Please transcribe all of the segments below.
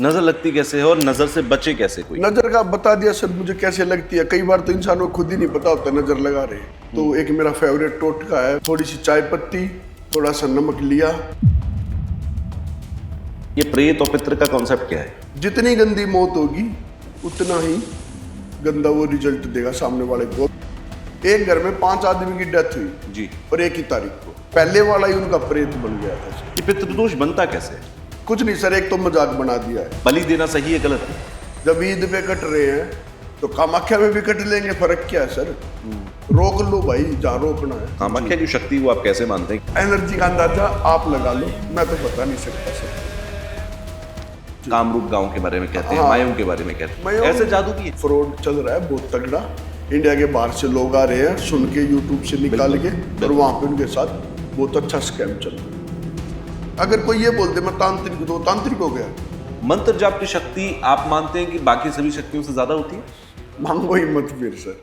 नजर लगती कैसे है और नजर से बचे कैसे कोई? नजर का बता दिया सर मुझे कैसे लगती है। कई बार तो इंसान को खुद ही नहीं पता होता नजर लगा रहे। तो एक मेरा फेवरेट टोटका है, थोड़ी सी चाय पत्ती, थोड़ा सा नमक लिया। ये प्रेत और पितृ का कॉन्सेप्ट क्या है? जितनी गंदी मौत होगी उतना ही गंदा वो रिजल्ट देगा सामने वाले को। एक घर में 5 आदमी की डेथ हुई जी। और एक ही तारीख को पहले वाला ही उनका प्रेत बन गया था सर। ये पितृदोष बनता कैसे है? कुछ नहीं सर, एक तो मजाक बना दिया है। बलि देना सही है गलत है? जब ईद पे कट रहे हैं तो कामाख्या में भी कट लेंगे, फर्क क्या है सर? रोक लो भाई जहाँ रोकना है। कामाख्या की शक्ति वो आप कैसे मानते हैं? एनर्जी का अंदाजा आप लगा लो, मैं तो बता नहीं सकता सर। कामरूप गांव के बारे में कहते हैं, हाँ। मायूं के बारे में कहते हैं, मायूं- ऐसे जादू भी है? फ्रॉड चल रहा है बहुत तगड़ा। इंडिया के बाहर से लोग आ रहे हैं सुन के, यूट्यूब से निकाल के, और वहां पे उनके साथ बहुत अच्छा स्कैम चल रहा है। अगर कोई ये बोलते मैं तांत्रिक हूं तो वो तांत्रिक हो गया। मंत्र जाप की शक्ति आप मानते हैं कि बाकी सभी शक्तियों से ज्यादा होती है? मांगो ही मत फिर सर।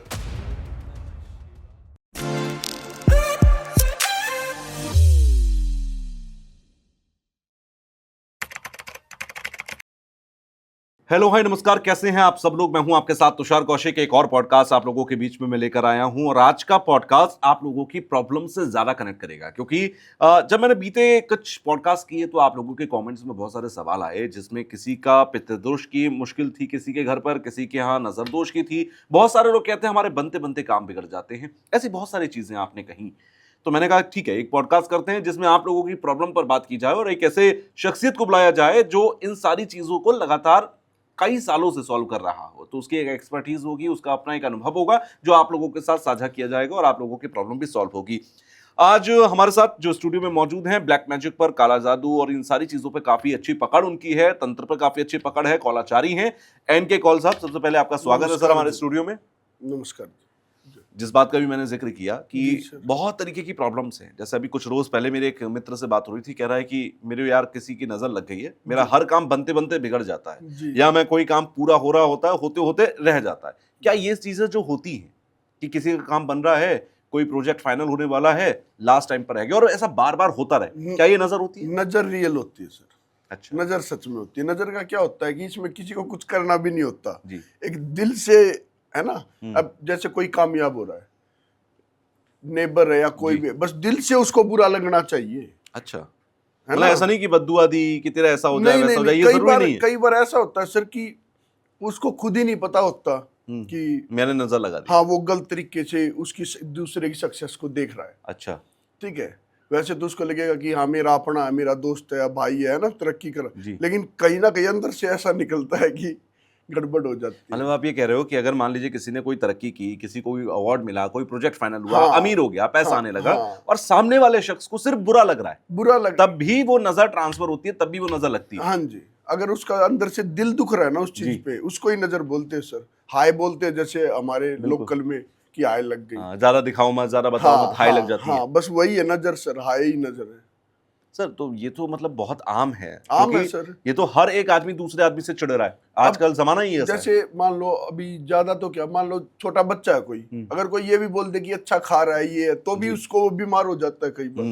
हेलो हाय नमस्कार, कैसे हैं आप सब लोग? मैं हूं आपके साथ तुषार कौशिक। एक और पॉडकास्ट आप लोगों के बीच में मैं लेकर आया हूं और आज का पॉडकास्ट आप लोगों की प्रॉब्लम से ज्यादा कनेक्ट करेगा, क्योंकि जब मैंने बीते कुछ पॉडकास्ट किए तो आप लोगों के कमेंट्स में बहुत सारे सवाल आए, जिसमें किसी का पितृदोष की मुश्किल थी, किसी के घर पर, किसी के यहाँ नजर दोष की थी। बहुत सारे लोग कहते हैं हमारे बनते बनते काम बिगड़ जाते हैं। ऐसी बहुत सारी चीजें आपने कही, तो मैंने कहा ठीक है, एक पॉडकास्ट करते हैं जिसमें आप लोगों की प्रॉब्लम पर बात की जाए और एक ऐसे शख्सियत को बुलाया जाए जो इन सारी चीजों को लगातार कई सालों से सॉल्व कर रहा हो। तो उसकी एक एक्सपर्टीज होगी, उसका अपना एक अनुभव होगा जो आप लोगों के साथ साझा किया जाएगा और आप लोगों की प्रॉब्लम भी सॉल्व होगी। आज हमारे साथ जो स्टूडियो में मौजूद हैं, ब्लैक मैजिक पर, काला जादू और इन सारी चीजों पे काफी अच्छी पकड़ उनकी है, तंत्र पर काफी अच्छी पकड़ है, कौलाचारी हैं एनके कौल साहब। सबसे पहले आपका स्वागत है सर हमारे स्टूडियो में। नमस्कार। जिस बात का भी मैंने जिक्र किया जी कि सर। बहुत तरीके की प्रॉब्लम्स हैं, जैसे अभी कुछ रोज पहले मेरे एक मित्र से बात हो रही थी, कह रहा है कि मेरे यार किसी की नजर लग गई है, मेरा हर काम बनते बनते बिगड़ जाता है, जी। या मैं कोई काम पूरा हो रहा होता है, होते होते रह जाता है। क्या ये चीजें जो होती हैं कि किसी का काम बन रहा है, कोई प्रोजेक्ट फाइनल होने वाला है, लास्ट टाइम पर रह गया, और ऐसा बार बार होता रहे, क्या ये नजर होती है? नजर रियल होती है सर। अच्छा नजर सच में होती है। नजर का क्या होता है कि इसमें किसी को कुछ करना भी नहीं होता जी। एक दिल से, है ना। अब जैसे कोई कामयाब हो रहा है, नेबर है या कोई जी। भी, बस दिल से उसको बुरा लगना चाहिए, अच्छा, है मतलब ना। ऐसा नहीं कि बद्दुआ दी कि तेरा ऐसा हो जाए नहीं वैसा नहीं हो जाए, नहीं, ये जरूरी नहीं है कई बार ऐसा होता है सर कि उसको खुद ही नहीं पता होता कि मैंने नजर लगा दी। हाँ वो गलत तरीके से उसकी दूसरे की सक्सेस को देख रहा है। अच्छा, ठीक है, वैसे तो उसको लगेगा कि हाँ मेरा अपना है, मेरा दोस्त है या भाई है ना, तरक्की कर, जी। लेकिन कहीं ना कहीं अंदर से ऐसा निकलता है कि गड़बड़ हो जाती है। मतलब आप ये कह रहे हो कि अगर मान लीजिए किसी ने कोई तरक्की की, किसी को कोई अवार्ड मिला, कोई प्रोजेक्ट फाइनल हुआ, हाँ, अमीर हो गया, पैसा हाँ, आने लगा, हाँ। और सामने वाले शख्स को सिर्फ बुरा लग रहा है, बुरा लग, तब भी वो नजर ट्रांसफर होती है, तब भी वो नजर लगती है। हाँ जी, अगर उसका अंदर से दिल दुख रहा है ना उस जी। चीज पे, उसको ही नजर बोलते हैं सर। हाय बोलते हैं जैसे हमारे लोकल में कि हाय लग गई। हाँ, ज्यादा दिखाओ मत, ज्यादा बताओ मत, हाई लग जाती है। हाँ, बस वही है नजर सर, हाय ही नजर है सर तो ये तो मतलब बहुत आम है, आम है क्योंकि सर। ये तो हर एक आदमी दूसरे आदमी से चिढ़ रहा है, आजकल जमाना ही ऐसा है। जैसे मान लो अभी ज्यादा तो क्या, मान लो छोटा बच्चा है कोई, अगर कोई ये भी बोल दे कि अच्छा खा रहा है ये है, तो भी उसको वो बीमार हो जाता है कई बार,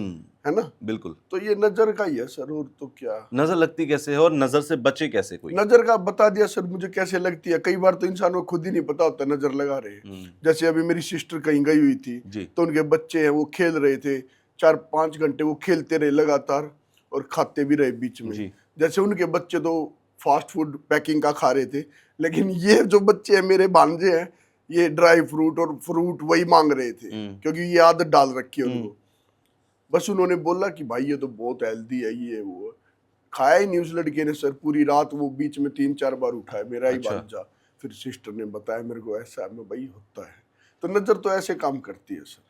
है ना। बिल्कुल। तो ये नजर का ही है सर, और तो क्या। नजर लगती कैसे है और नजर से बचे कैसे कोई? नजर का बता दिया सर मुझे कैसे लगती है। कई बार तो इंसान को खुद ही नहीं पता होता नजर लगा रहे हैं। जैसे अभी मेरी सिस्टर कहीं गई हुई थी जी। तो उनके बच्चे हैं, वो खेल रहे थे, 4-5 घंटे वो खेलते रहे लगातार और खाते भी रहे बीच में। जी। जैसे उनके बच्चे तो फास्ट फूड पैकिंग का खा रहे थे, लेकिन ये जो बच्चे हैं मेरे भांजे हैं, ये ड्राई फ्रूट और फ्रूट वही मांग रहे थे, क्योंकि ये आदत डाल रखी है उनको। बस उन्होंने बोला कि भाई ये तो बहुत हेल्दी है, ये वो खाया ही नहीं उस लड़के ने सर। पूरी रात वो बीच में 3-4 बार उठाया, मेरा ही अच्छा। भांजा। फिर सिस्टर ने बताया मेरे को ऐसा है, मैं भाई होता है। तो नजर तो ऐसे काम करती है सर।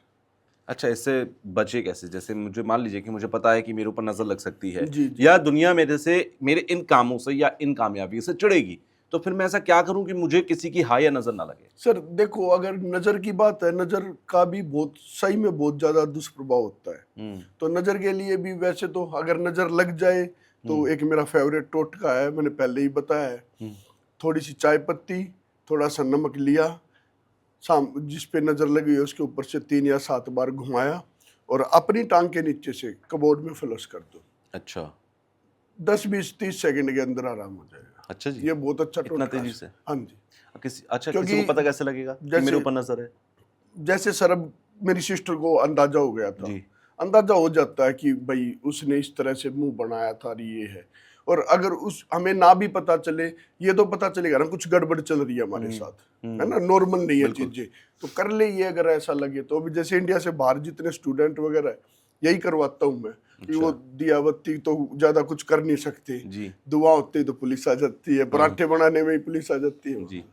अच्छा, इससे बचे कैसे? जैसे मुझे मान लीजिए कि मुझे पता है कि मेरे ऊपर नजर लग सकती है, जी, जी। या दुनिया मेरे से, मेरे इन कामों से या इन कामयाबी से चिढ़ेगी, तो फिर मैं ऐसा क्या करूं कि मुझे किसी की हाय या नजर ना लगे? सर देखो, अगर नजर की बात है, नजर का भी बहुत सही में बहुत ज्यादा दुष्प्रभाव होता है। तो नजर के लिए भी वैसे तो अगर नजर लग जाए तो एक मेरा फेवरेट टोटका है, मैंने पहले ही बताया है। थोड़ी सी चाय पत्ती, थोड़ा सा नमक लिया, जिस पे नजर लगी है उसके ऊपर से 3 या 7 बार घुमाया और अपनी टांग के नीचे से कबोर्ड में फ्लश कर दो। अच्छा, 10-20-30 सेकंड के अंदर आराम हो जाएगा। अच्छा जी, ये बहुत अच्छा इतना टोटका तेजी है। से? हाँ जी, किसी क्योंकि को पता कैसे लगेगा कि जैसे मेरे ऊपर नजर है? जैसे सर अब मेरी सिस्टर को अंदाजा हो गया था, जी। अंदाजा हो जाता है कि भाई उसने इस तरह से मुंह बनाया था और ये है। और अगर उस हमें ना भी पता चले, ये तो पता चलेगा ना कुछ गड़बड़ चल रही है हमारे साथ, है ना, नॉर्मल नहीं है बिल्कुल। चीजें, तो कर ले ये अगर ऐसा लगे तो। अभी जैसे इंडिया से बाहर जितने स्टूडेंट वगैरह है, यही करवाता हूँ मैं कि वो अच्छा। दिया बत्ती तो ज्यादा कुछ कर नहीं सकते, जी। दुआ होती तो पुलिस आ जाती है, पराठे बनाने में ही पुलिस आ जाती है जी।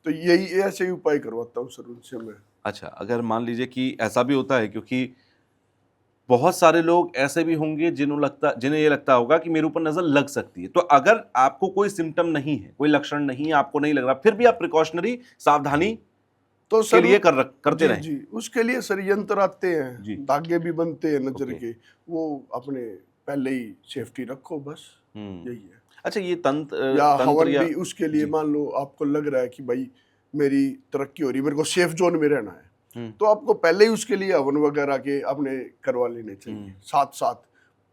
तो यही ऐसे ही उपाय करवाता हूँ सर उनसे मैं। अच्छा, अगर मान लीजिए कि ऐसा भी होता है, क्योंकि बहुत सारे लोग ऐसे भी होंगे जिन्हें ये लगता होगा कि मेरे ऊपर नजर लग सकती है, तो अगर आपको कोई सिम्टम नहीं है, कोई लक्षण नहीं है, आपको नहीं लग रहा, फिर भी आप प्रिकॉशनरी सावधानी तो के सर लिए करते जी रहें। जी, उसके लिए सर यंत्र आते जी। हैं, धागे भी बनते हैं नजर ओके। के, वो अपने पहले ही सेफ्टी रखो बस, हम्म। यही है। अच्छा, ये या तंत्र हवन या भी उसके लिए, जी। मान लो आपको लग रहा है कि भाई मेरी तरक्की हो रही है, मेरे को सेफ जोन में रहना है, हम्म। तो आपको पहले ही उसके लिए हवन वगैरह के अपने करवा लेने चाहिए साथ साथ,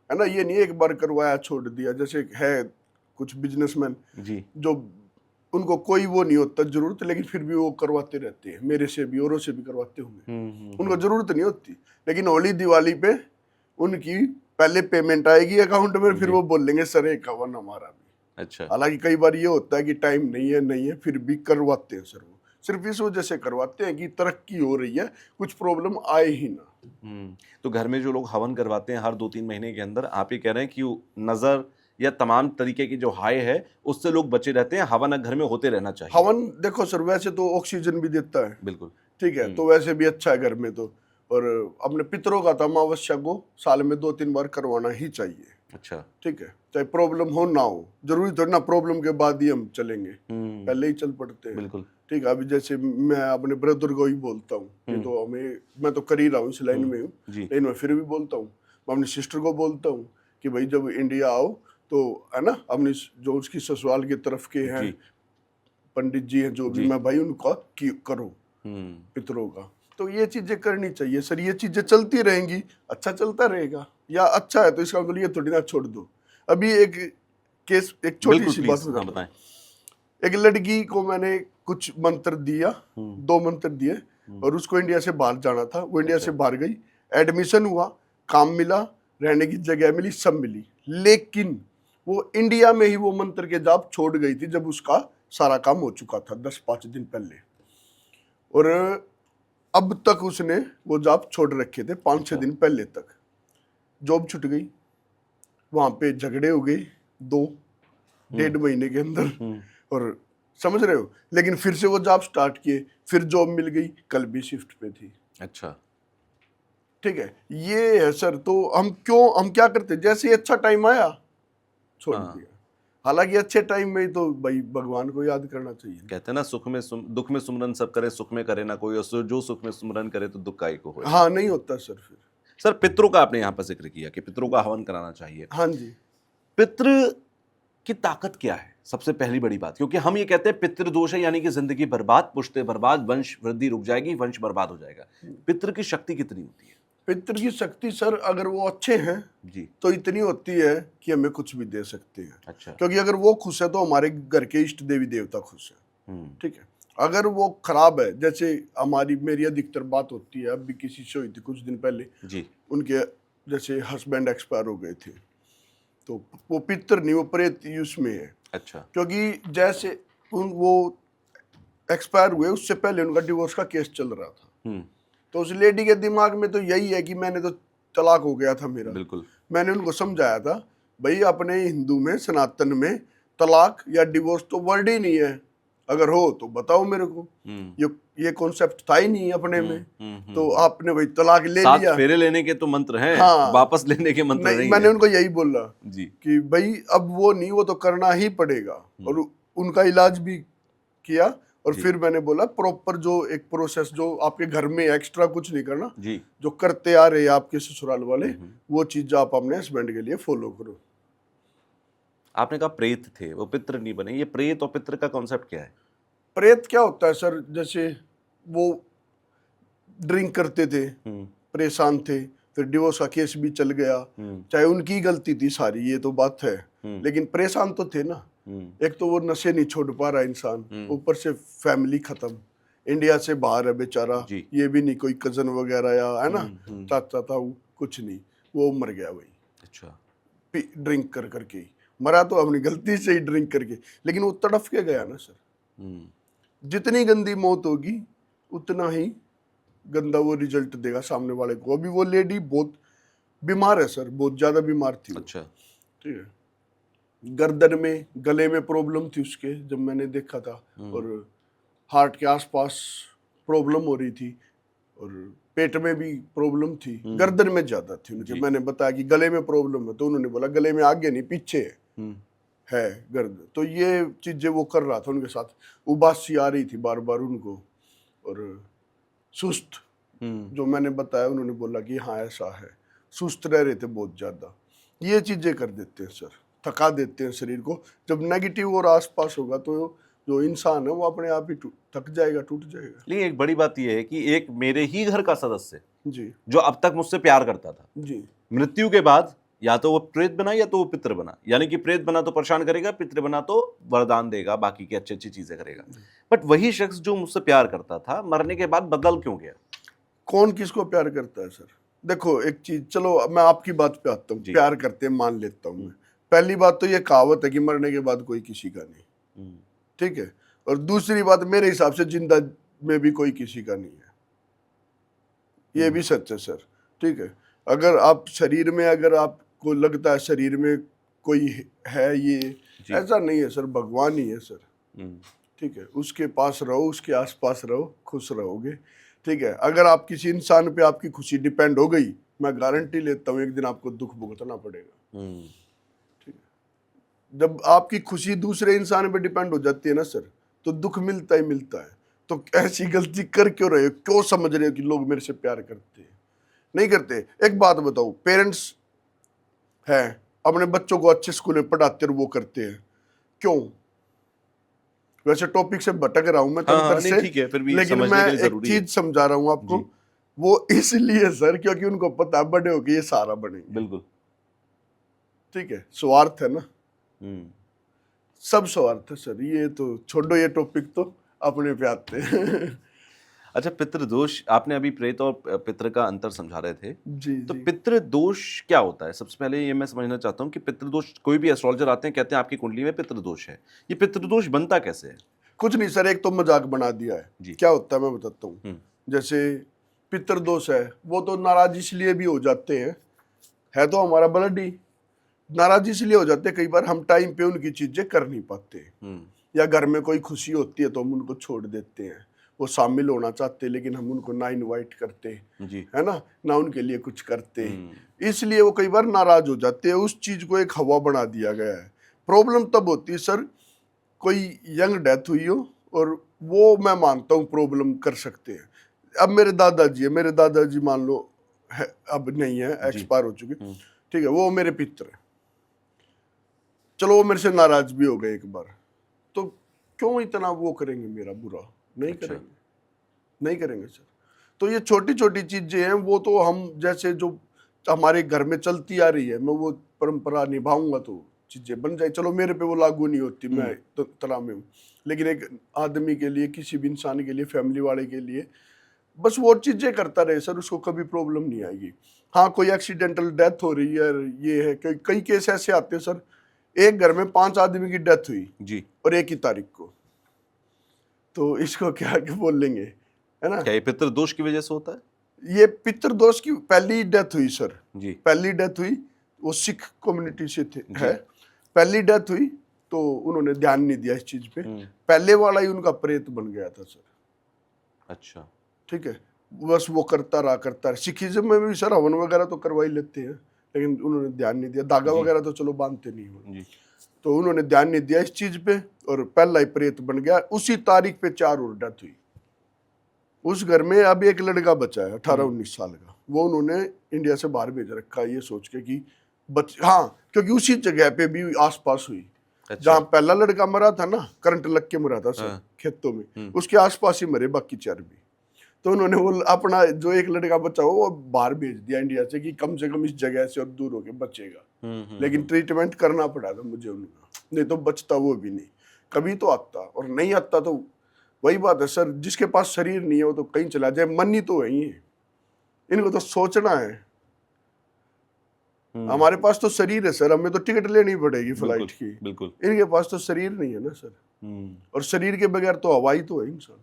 है ना। ये नहीं एक बार करवाया छोड़ दिया, जैसे है कुछ बिजनेसमैन जी। जो उनको कोई वो नहीं होता जरूरत, लेकिन फिर भी वो करवाते रहते हैं, मेरे से भी औरों से भी करवाते होंगे, उनको जरूरत नहीं होती, लेकिन होली दिवाली पे उनकी पहले पेमेंट आएगी अकाउंट में, फिर जी। वो बोलेंगे सर एक हवन हमारा भी। अच्छा। हालांकि कई बार ये होता है कि टाइम नहीं है, फिर भी करवाते हैं सर, वो सिर्फ इस वजह से करवाते हैं कि तरक्की हो रही है, कुछ प्रॉब्लम आए ही ना। तो घर में जो लोग हवन करवाते हैं हर 2-3 महीने के अंदर, आप ये कह रहे हैं कि नजर या तमाम तरीके की जो हाय है उससे लोग बचे रहते हैं, हवन घर में होते रहना चाहिए। हवन देखो सर वैसे तो ऑक्सीजन भी देता है, बिल्कुल। ठीक है, तो वैसे भी अच्छा है घर में तो। और अपने पितरों का तो अमावस्या को साल में 2-3 बार करवाना ही चाहिए, अच्छा। ठीक है, चाहे प्रॉब्लम हो ना हो, जरूरी थोड़ी ना प्रॉब्लम के बाद ही हम चलेंगे, पहले ही चल पड़ते हैं। बिल्कुल। ठीक है, अभी जैसे मैं अपने ब्रदर को ही बोलता हूँ, नहीं तो मैं तो कर ही रहा हूँ, इस लाइन में हूँ, जी। लेकिन मैं फिर भी बोलता हूँ, मैं अपनी सिस्टर को बोलता हूँ कि भाई जब इंडिया आओ तो, है ना, अपनी जो उसकी ससुराल की तरफ के हैं जी। पंडित जी हैं जो भी, जी। मैं भाई उनका करो पितरों का, तो ये चीजें करनी चाहिए सर, ये चीजें चलती रहेंगी, अच्छा चलता रहेगा, या अच्छा है तो इसका मतलब ये थोड़ी ना छोड़ दो। अभी एक केस, एक छोटी बिल्कुल, सी बात प्लीज, हाँ बताता हूँ। बताएं। एक लड़की को मैंने कुछ मंत्र दिया, 2 मंत्र दिए, और उसको इंडिया से बाहर जाना था, वो इंडिया से बाहर गई, एडमिशन हुआ, काम मिला, रहने की जगह मिली, सब मिली, लेकिन वो इंडिया में ही वो मंत्र के जाप छोड़ गई थी जब उसका सारा काम हो चुका था 10-5 दिन पहले, और अब तक उसने वो जाप छोड़ रखे थे 5-6 दिन पहले तक। जॉब छूट गई, वहां पे झगड़े हो गए 2-1.5 महीने के अंदर, और समझ रहे हो, लेकिन फिर से वो जॉब स्टार्ट किए, फिर जॉब मिल गई, कल भी शिफ्ट पे थी। अच्छा। ठीक है, ये है सर, तो हम क्या करते, जैसे ही अच्छा टाइम आया छोड़ दिया। हालांकि अच्छे टाइम में ही तो भाई भगवान को याद करना चाहिए। कहते हैं ना, दुख में सुमरन सब करे, सुख में करे ना कोई, और जो सुख में सुमरन करे तो दुख काहे को होए। हाँ, नहीं होता सर फिर। सर, पितरों का आपने यहाँ पर जिक्र किया कि पितरों का हवन कराना चाहिए। हाँ जी। पितृ की ताकत क्या है, सबसे पहली बड़ी बात, क्योंकि हम ये कहते हैं पितृ दोष है यानी कि जिंदगी बर्बाद, पुश्ते बर्बाद, वंश वृद्धि रुक जाएगी, वंश बर्बाद हो जाएगा। पितृ की शक्ति कितनी होती है? पितृ की शक्ति सर अगर वो अच्छे हैं जी। तो इतनी होती है कि हमें कुछ भी दे सकते हैं। अच्छा। क्योंकि अगर वो खुश है तो हमारे घर के इष्ट देवी देवता खुश है। ठीक है, अगर वो खराब है, जैसे मेरी अधिकतर बात होती है, अब भी किसी से हुई थी कुछ दिन पहले जी। उनके जैसे हस्बैंड एक्सपायर हो गए थे, तो वो पितृ नहीं, वो प्रेत यूज में है। अच्छा। क्योंकि जैसे वो एक्सपायर हुए उससे पहले उनका डिवोर्स का केस चल रहा था, तो उस लेडी के दिमाग में तो यही है कि मैंने तो तलाक हो गया था मेरा। बिल्कुल। मैंने उनको समझाया था, भाई अपने हिंदू में, सनातन में तलाक या डिवोर्स तो वर्ड ही नहीं है, अगर हो तो बताओ मेरे को। ये कॉन्सेप्ट था ही नहीं अपने में, तो आपने भाई तलाक ले लिया। 7 फेरे लेने के तो मंत्र हैं, हाँ, वापस लेने के मंत्र नहीं मैंने है। उनको यही बोला जी। कि भाई अब वो नहीं, वो तो करना ही पड़ेगा, और उनका इलाज भी किया। और फिर मैंने बोला प्रॉपर जो एक प्रोसेस, जो आपके घर में एक्स्ट्रा कुछ नहीं करना जी। जो करते आ रहे हैं आपके ससुराल वाले, वो चीज आप अपने हस्बैंड के लिए फॉलो करो। आपने कहा प्रेत थे, वो पितृ नहीं बने, ये प्रेत और पितृ का कॉन्सेप्ट क्या है? प्रेत क्या होता है सर, जैसे वो ड्रिंक करते थे, परेशान थे, फिर डिवोर्स का केस भी चल गया, चाहे उनकी गलती थी सारी, ये तो बात है, लेकिन परेशान तो थे ना, एक तो वो नशे नहीं छोड़ पा रहा इंसान, ऊपर से फैमिली खत्म, इंडिया से बाहर है बेचारा, ये भी नहीं कोई कजन वगैरह या है ना चाचा था, कुछ नहीं, वो मर गया वही। अच्छा। ड्रिंक कर करके ही मरा, तो अपनी गलती से ही ड्रिंक करके, लेकिन वो तड़फ के गया ना सर। जितनी गंदी मौत होगी उतना ही गंदा वो रिजल्ट देगा सामने वाले को। अभी वो लेडी बहुत बीमार है सर, बहुत ज्यादा बीमार थी। अच्छा। ठीक है, गर्दन में गले में प्रॉब्लम थी उसके जब मैंने देखा था, और हार्ट के आसपास प्रॉब्लम हो रही थी, और पेट में भी प्रॉब्लम थी, गर्दन में ज्यादा थी उनके। मैंने बताया कि गले में प्रॉब्लम है, तो उन्होंने बोला गले में आगे नहीं पीछे है गर्दन। तो ये चीजें वो कर रहा था उनके साथ, उबासी आ रही थी बार बार उनको, और सुस्त, जो मैंने बताया उन्होंने बोला कि हाँ ऐसा है, सुस्त रह रहे थे बहुत ज्यादा। ये चीजें कर देते हैं सर, थका देते हैं शरीर को। जब नेगेटिव और आसपास होगा तो जो इंसान है वो अपने आप ही थक जाएगा, टूट जाएगा। लेकिन एक बड़ी बात यह है कि एक मेरे ही घर का सदस्य जी, जो अब तक मुझसे प्यार करता था, जी, मृत्यु के बाद या तो वो प्रेत बना या तो वो पितृ बना, यानी कि प्रेत बना तो परेशान करेगा, पितृ बना तो वरदान देगा, बाकी की अच्छी अच्छी चीजें करेगा। बट वही शख्स जो मुझसे प्यार करता था मरने के बाद बदल क्यों गया? कौन किसको प्यार करता है सर? देखो एक चीज, चलो मैं आपकी बात पे आता हूँ, प्यार करते हैं मान लेता हूँ मैं। पहली बात तो ये कहावत है कि मरने के बाद कोई किसी का नहीं, ठीक है। और दूसरी बात, मेरे हिसाब से जिंदा में भी कोई किसी का नहीं है, ये भी सच है सर, ठीक है। अगर आप शरीर में, अगर आपको लगता है शरीर में कोई है, ये ऐसा नहीं है सर, भगवान ही है सर, ठीक है। उसके पास रहो, उसके आसपास रहो, खुश रहोगे, ठीक है। अगर आप किसी इंसान पे आपकी खुशी डिपेंड हो गई, मैं गारंटी लेता हूँ एक दिन आपको दुख भुगतना पड़ेगा, ठीक है। जब आपकी खुशी दूसरे इंसान पे डिपेंड हो जाती है ना सर, तो दुख मिलता ही मिलता है। तो ऐसी गलती कर क्यों रहे हो? क्यों समझ रहे हो कि लोग मेरे से प्यार करते हैं? नहीं करते। एक बात बताओ, पेरेंट्स है अपने बच्चों को अच्छे स्कूल में पढ़ाते और वो करते हैं, क्यों? वैसे टॉपिक से भटक रहा हूं मैं तंत्र से, ठीक है, फिर भी लेकिन मैं एक चीज समझा रहा हूं आपको। वो इसलिए सर क्योंकि उनको पता है बड़े होके ये सारा बनेंगे। बिल्कुल, ठीक है, स्वार्थ है ना, सब स्वार्थ है सर। ये तो छोड़ो, ये टॉपिक तो अपने पे आते हैं। अच्छा, पितृदोष, आपने अभी प्रेत और पितृ का अंतर समझा रहे थे, जी, तो जी। पितृदोष क्या होता है? सबसे पहले ये मैं समझना चाहता हूँ कि पितृदोष, कोई भी एस्ट्रोलॉजर आते हैं कहते हैं आपकी कुंडली में पितृदोष है, ये पितृदोष बनता कैसे है? कुछ नहीं सर, एक तो मजाक बना दिया है। क्या होता है मैं बताता हूँ। जैसे पितृदोष है, वो तो नाराज इसलिए भी हो जाते हैं, है तो हमारा ब्लड ही, नाराज इसलिए हो जाते हैं कई बार हम टाइम पे उनकी चीजें कर नहीं पाते, या घर में कोई खुशी होती है तो हम उनको छोड़ देते हैं, वो शामिल होना चाहते हैं लेकिन हम उनको ना इनवाइट करते, है ना उनके लिए कुछ करते, इसलिए वो कई बार नाराज हो जाते हैं। उस चीज को एक हवा बना दिया गया है। प्रॉब्लम तब होती है सर, कोई यंग डेथ हुई हो, और वो मैं मानता हूँ प्रॉब्लम कर सकते हैं। अब मेरे दादाजी है, मेरे दादाजी मान लो है, अब नहीं है, एक्सपायर हो चुके, ठीक है, वो मेरे पितर है, चलो वो मेरे से नाराज भी हो गए एक बार, तो क्यों इतना वो करेंगे मेरा बुरा? नहीं करेंगे, नहीं करेंगे सर। तो ये छोटी छोटी चीजें हैं, वो तो हम जैसे जो हमारे घर में चलती आ रही है, मैं वो परंपरा निभाऊंगा तो चीजें बन जाए। चलो मेरे पे वो लागू नहीं होती, मैं तरह में हूँ, लेकिन एक आदमी के लिए, किसी भी इंसान के लिए, फैमिली वाले के लिए, बस वो चीजें करता रहे सर, उसको कभी प्रॉब्लम नहीं आएगी। हाँ, कोई एक्सीडेंटल डेथ हो रही है, ये है, कई केस ऐसे आते हैं सर, एक घर में 5 आदमी की डेथ हुई जी, और एक ही तारीख को, तो इसको क्या बोल लेंगे, है ना? क्या ये पितृदोष की वजह से होता है? ये पितृदोष की पहली डेथ हुई सर जी, पहली डेथ हुई, वो सिख कम्युनिटी से थे, है, पहली डेथ हुई तो उन्होंने ध्यान नहीं दिया इस चीज पे, पहले वाला ही उनका प्रेत बन गया था सर। अच्छा, ठीक है, बस वो करता रहा। सिखिज्म में भी सर हवन वगैरह तो करवा ही लेते हैं, लेकिन उन्होंने ध्यान नहीं दिया। धागा वगैरह तो चलो बांधते नहीं हो, तो उन्होंने ध्यान नहीं दिया इस चीज पे, और पहला ही प्रेत बन गया। उसी तारीख पे 4 और डेथ हुई। उस घर में अब एक लड़का बचा है 18-19 साल का, वो उन्होंने इंडिया से बाहर भेज रखा है, ये सोच के कि हाँ, क्योंकि उसी जगह पे भी आसपास हुई। अच्छा। जहाँ पहला लड़का मरा था ना, करंट लग के मरा था सर, खेतों में, उसके आसपास ही मरे बाकी 4 भी। तो उन्होंने वो अपना जो एक लड़का बचा वो बाहर भेज दिया इंडिया से, कि कम से कम इस जगह से और दूर होके बचेगा। लेकिन ट्रीटमेंट करना पड़ा था मुझे उनका। नहीं तो बचता वो भी नहीं, कभी तो आता, और नहीं आता तो वही बात है सर, जिसके पास शरीर नहीं है वो तो कहीं चला जाए, मन ही तो वही है, इनको तो सोचना है। हमारे पास तो शरीर है सर, हमें तो टिकट लेनी पड़ेगी फ्लाइट की, बिल्कुल। इनके पास तो शरीर नहीं है ना सर, और शरीर के बगैर तो हवा ही तो है इंसान।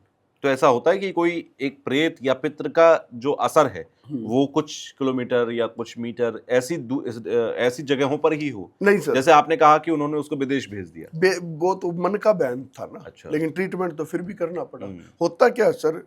तो ऐसा होता है कि कोई एक प्रेत या पितृ का जो असर है वो कुछ किलोमीटर या कुछ मीटर ऐसी जगहों पर ही हो? नहीं सर, जैसे आपने कहा कि उन्होंने उसको विदेश भेज दिया। वो तो मन का बयान था ना। अच्छा। लेकिन ट्रीटमेंट तो फिर भी करना पड़ा। होता क्या सर,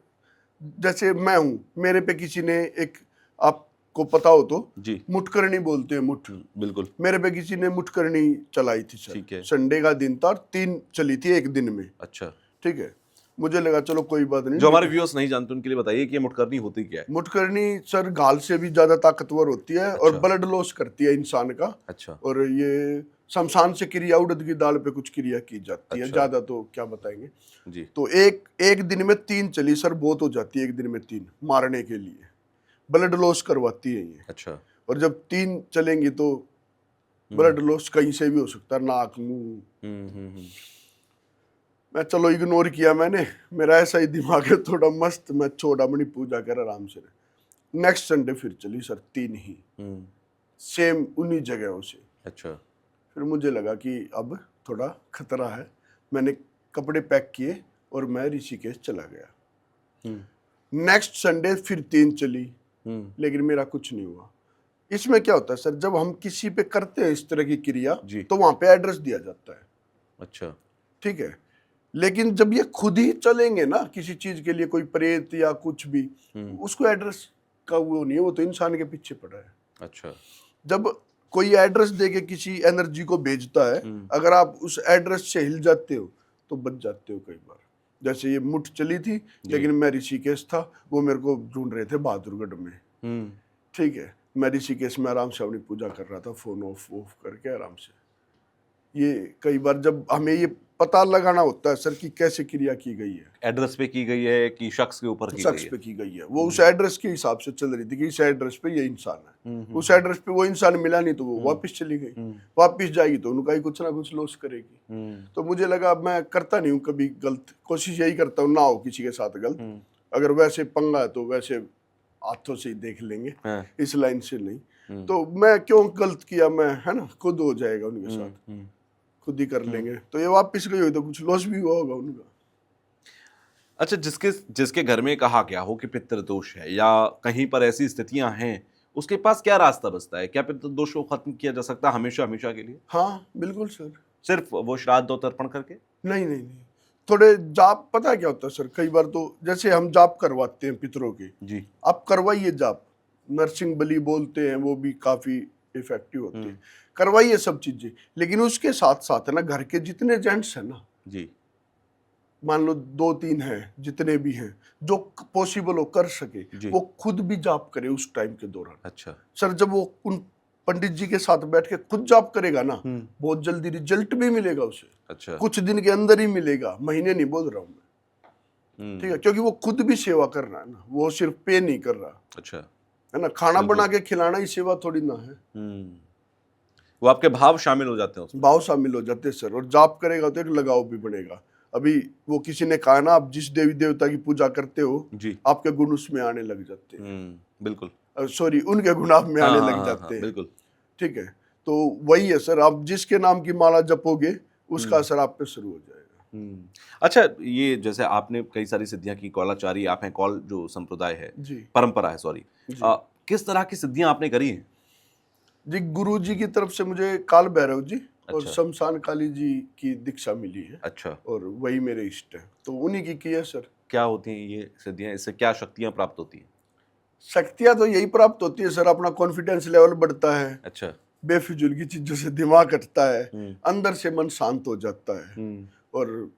जैसे मैं हूं, मेरे पे किसी ने एक, आपको पता हो तो जी, मुठकरनी बोलते हैं, मुठ, बिल्कुल। मेरे पे किसी ने मुठकरनी चलाई थी सर। ठीक है। संडे का दिन था और 3 चली थी एक दिन में। अच्छा। ठीक है, मुझे लगा चलो कोई बात नहीं। जो हमारे व्यूअर्स नहीं जानते उनके लिए बताइए कि ये मुठकरनी होती क्या है? मुठकरनी सर घाल से भी ज्यादा ताकतवर होती है और अच्छा। ब्लड लॉस करती है इंसान का। अच्छा। और ये शमशान से क्रिया, उड़द की दाल पे कुछ क्रिया की जाती है। अच्छा। ज्यादा तो क्या बताएंगे जी। तो एक दिन में 3 चली सर, बहुत हो जाती है एक दिन में 3 मारने के लिए, ब्लड लॉस करवाती है ये। अच्छा। और जब 3 चलेंगी तो ब्लड लॉस कहीं से भी हो सकता है, नाक, मुंह। मैं चलो इग्नोर किया मैंने, मेरा ऐसा ही दिमाग है थोड़ा मस्त, मैं छोड़ा अपनी पूजा कर आराम से। नेक्स्ट संडे फिर चली सर 3 ही, सेम उन्हीं जगहों से। अच्छा। फिर मुझे लगा कि अब थोड़ा खतरा है, मैंने कपड़े पैक किए और मैं ऋषिकेश चला गया। नेक्स्ट संडे फिर 3 चली, लेकिन मेरा कुछ नहीं हुआ। इसमें क्या होता है सर, जब हम किसी पे करते हैं इस तरह की क्रिया तो वहां पे एड्रेस दिया जाता है। अच्छा। ठीक है, लेकिन जब ये खुद ही चलेंगे ना किसी चीज के लिए, कोई प्रेत या कुछ भी, उसको एड्रेस का वो नहीं है, वो तो इंसान के पीछे पड़ा है। अच्छा। जब कोई एड्रेस देके किसी एनर्जी को भेजता है, अगर आप उस एड्रेस से हिल जाते हो तो बच जाते हो कई बार। जैसे ये मुठ चली थी, लेकिन मैं ऋषिकेश था, वो मेरे को ढूंढ रहे थे बहादुरगढ़ में। ठीक है, मैं ऋषिकेश में आराम से अपनी पूजा कर रहा था, फोन ऑफ करके आराम से। ये कई बार जब हमें ये पता लगाना होता है सर कि कैसे क्रिया की गई है, एड्रेस पे की गई है कि शख्स के ऊपर की शख्स गई पे की गई है, वो उस एड्रेस के हिसाब से चल रही थी कि इस एड्रेस पे ये इंसान है। उस एड्रेस पे वो इंसान मिला नहीं तो वो वापस चली गई, वापस जाएगी तो उनका ही कुछ ना कुछ लॉस करेगी। तो मुझे लगा, मैं करता नहीं हूँ कभी गलत, कोशिश यही करता हूँ ना हो किसी के साथ गलत। अगर वैसे पंगा है तो वैसे हाथों से ही देख लेंगे, इस लाइन से नहीं। तो मैं क्यों गलत किया, मैं, है ना, खुद हो जाएगा उनके साथ, खुद ही कर लेंगे। तो ये वापस गई हुई तो कुछ लॉस भी हुआ होगा उनका। अच्छा, जिसके घर में कहा गया हो कि पितृदोष है या कहीं पर ऐसी स्थितियां हैं, उसके पास क्या रास्ता बचता है? क्या पितृदोष को खत्म किया जा सकता है हमेशा हमेशा के लिए? हाँ बिल्कुल सर। सिर्फ वो श्राद्ध और तर्पण करके? नहीं नहीं नहीं, थोड़े जाप, पता है क्या होता है सर, कई बार तो जैसे हम जाप करवाते हैं पितरों के, जी। आप करवाइए जाप, नरसिंह बलि बोलते हैं, वो भी काफी इफेक्टिव होते हैं, करवाइए सब चीजें। लेकिन उसके साथ साथ है ना, घर के जितने जेंट्स हैं ना जी। मान लो 2-3 हैं, जितने भी हैं, जो पॉसिबल हो कर सके, वो खुद भी जाप करे उस टाइम के दौरान। अच्छा सर, जब वो उन पंडित जी के साथ बैठ के खुद जाप करेगा ना, बहुत जल्दी रिजल्ट भी मिलेगा उसे। अच्छा। कुछ दिन के अंदर ही मिलेगा, महीने नहीं बोल रहा हूँ मैं। ठीक है, क्योंकि वो खुद भी सेवा कर रहा है ना, वो सिर्फ पे नहीं कर रहा। अच्छा। है ना, खाना बना के खिलाना ही सेवा थोड़ी ना है। वो आपके भाव शामिल हो जाते हैं उसमें। भाव शामिल हो जाते हैं सर, और जाप करेगा तो एक लगाव भी बनेगा। अभी वो किसी ने कहा ना, आप जिस देवी देवता की पूजा करते हो जी, आपके गुण उसमें आने लग जाते हैं। बिल्कुल। सॉरी, उनके गुण आप में आने लग जाते हैं। बिल्कुल। ठीक है, तो वही है सर, आप जिसके नाम की माला जपोगे उसका असर आप पे शुरू हो जाएगा। अच्छा, ये जैसे आपने कई सारी सिद्धियां की, कौलाचारी आप हैं, कौल जो संप्रदाय है, जी परंपरा है, सॉरी, किस तरह की सिद्धियां आपने करी हैं? जी, गुरु जी की तरफ से मुझे काल भैरव जी और अच्छा। शमशान काली जी की दीक्षा मिली है। अच्छा। और वही मेरे इष्ट है, तो उन्हीं की है सर। क्या होती हैं ये सिद्धियां? इससे क्या शक्तियां प्राप्त होती हैं? शक्तियां तो यही प्राप्त होती है सर, अपना कॉन्फिडेंस लेवल बढ़ता है, अच्छा। बेफिजूल की चीजों से दिमाग हटता है, अंदर से मन शांत हो जाता है। और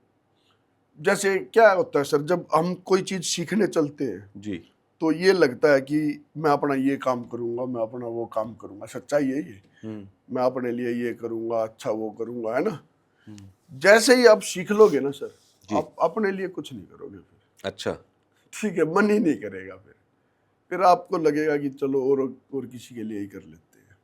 जैसे क्या होता है सर, जब हम कोई चीज सीखने चलते हैं जी, तो ये लगता है कि मैं अपना ये काम करूंगा, मैं अपना वो काम करूंगा, सच्चाई यही है। मैं अपने लिए ये करूंगा, अच्छा वो करूंगा, है ना। जैसे ही आप सीख लोगे ना सर, आप अपने लिए कुछ नहीं करोगे फिर। अच्छा। ठीक है, मन ही नहीं करेगा फिर आपको लगेगा कि चलो और किसी के लिए ही कर लेते हैं।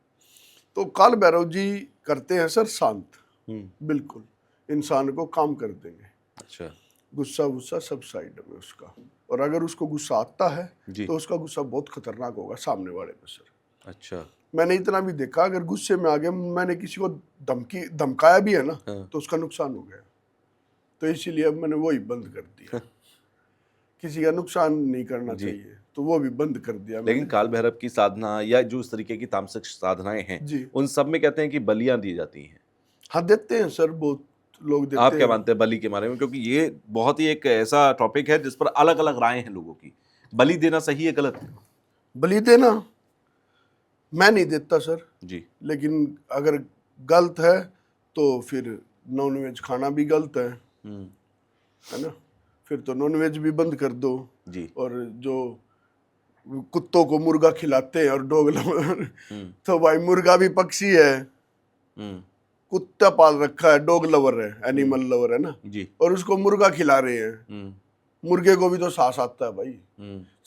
तो काल भैरव जी करते हैं सर शांत, बिल्कुल इंसान को काम कर देंगे। अच्छा गुस्सा वुस्सा सब साइड में उसका, और अगर उसको गुस्सा आता है जी। तो उसका गुस्सा बहुत खतरनाक होगा सामने वाले पे सर। अच्छा मैंने इतना भी देखा, अगर गुस्से में आगे मैंने किसी को धमकाया भी है ना, हाँ। तो उसका नुकसान हो गया। तो इसीलिए अब मैंने वो ही बंद कर दिया। किसी का नुकसान नहीं करना जी। चाहिए, तो वो भी बंद कर दिया लेकिन मैंने। काल भैरव की साधना या जो इस तरीके की तामसिक साधनाएं हैं, जी उन सब में कहते हैं कि बलियां दी जाती हैं। हाँ, देते हैं सर, बहुत लोग आप देते क्या हैं। मानते हैं बलि के बारे में, क्योंकि ये बहुत ही एक ऐसा टॉपिक है जिस पर अलग अलग राय हैं लोगों की। बलि देना सही है गलत है? बलि देना मैं नहीं देता सर, जी। लेकिन अगर गलत है तो फिर नॉनवेज खाना भी गलत है ना। फिर तो नॉनवेज भी बंद कर दो। जी। और जो कुत्तों को मुर्गा खिलाते हैं और डॉग लवर, तो भाई मुर्गा भी पक्षी है। कुत्ता पाल रखा है, डॉग लवर है, एनिमल लवर है ना, जी। और उसको मुर्गा खिला रहे हैं। मुर्गे को भी तो सांस आता है भाई।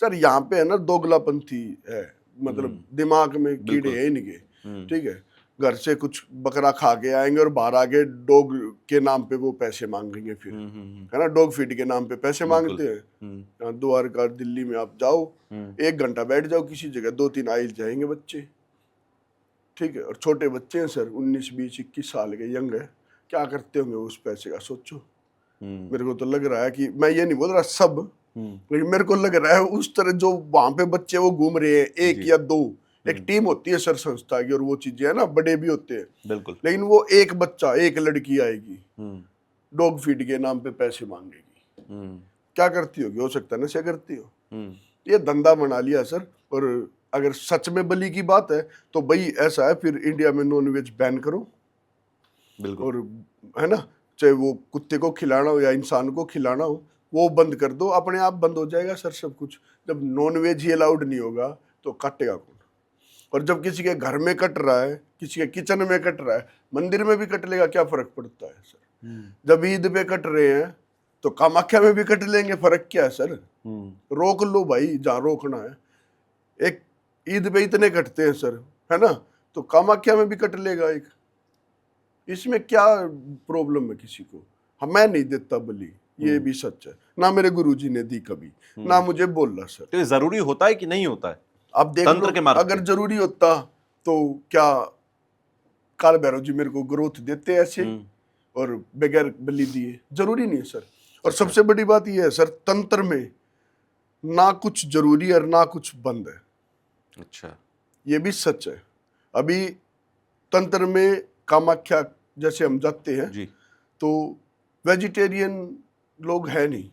सर यहाँ पे है ना दोगलापंथी है, मतलब दिमाग में कीड़े है इनके। ठीक है, घर से कुछ बकरा खा के आएंगे और बाहर आके डॉग के नाम पे वो पैसे मांगेंगे फिर, है ना, डॉग फीड के नाम पे पैसे मांगते हैं। यहाँ द्वारका दिल्ली में आप जाओ, 1 घंटा बैठ जाओ किसी जगह, 2-3 आइल जाएंगे बच्चे। ठीक है, और छोटे बच्चे हैं सर, 19, 20, 21 साल के यंग है। क्या करते होंगे उस पैसे का, सोचो। मेरे को तो लग रहा है कि, मैं ये नहीं बोल रहा सब, लेकिन मेरे को लग रहा है उस तरह जो वहां पे बच्चे वो घूम रहे हैं, 1 या 2, एक टीम होती है सर संस्था की, और वो चीजें है ना, बड़े भी होते हैं बिल्कुल। लेकिन वो एक बच्चा, एक लड़की आएगी, डॉग फीड के नाम पे पैसे मांगेगी। क्या करती होगी? हो सकता है नशा करती हो। ये धंधा बना लिया सर। और अगर सच में बलि की बात है तो भाई ऐसा है, फिर इंडिया में नॉनवेज बैन करो। बिल्कुल। और है ना, चाहे वो कुत्ते को खिलाना हो या इंसान को खिलाना हो, वो बंद कर दो, अपने आप बंद हो जाएगा सर सब कुछ। जब नॉनवेज ही अलाउड नहीं होगा तो काटेगा कौन? और जब किसी के घर में कट रहा है, किसी के किचन में कट रहा है, मंदिर में भी कट लेगा, क्या फर्क पड़ता है सर? जब ईद पे कट रहे हैं तो कामाख्या में भी कट लेंगे, फर्क क्या है सर? रोक लो भाई जहाँ रोकना है। एक ईद पे इतने कटते हैं सर, है ना, तो कामाख्या में भी कट लेगा एक। इसमें क्या प्रॉब्लम है किसी को? हम, मैं नहीं देता बलि, ये भी सच है। ना मेरे गुरुजी ने दी कभी, ना मुझे बोला सर। तो ये जरूरी होता है कि नहीं होता है? आप देख तंत्र लो, के मार्ग अगर पे। जरूरी होता तो क्या काल भैरव जी मेरे को ग्रोथ देते ऐसे और बगैर बलि दिए? जरूरी नहीं है सर। और सबसे बड़ी बात यह है सर, तंत्र में ना कुछ जरूरी और ना कुछ बंद है। अच्छा। ये भी सच है। अभी तंत्र में कामाख्या जैसे हम जाते हैं जी। तो वेजिटेरियन लोग है नहीं,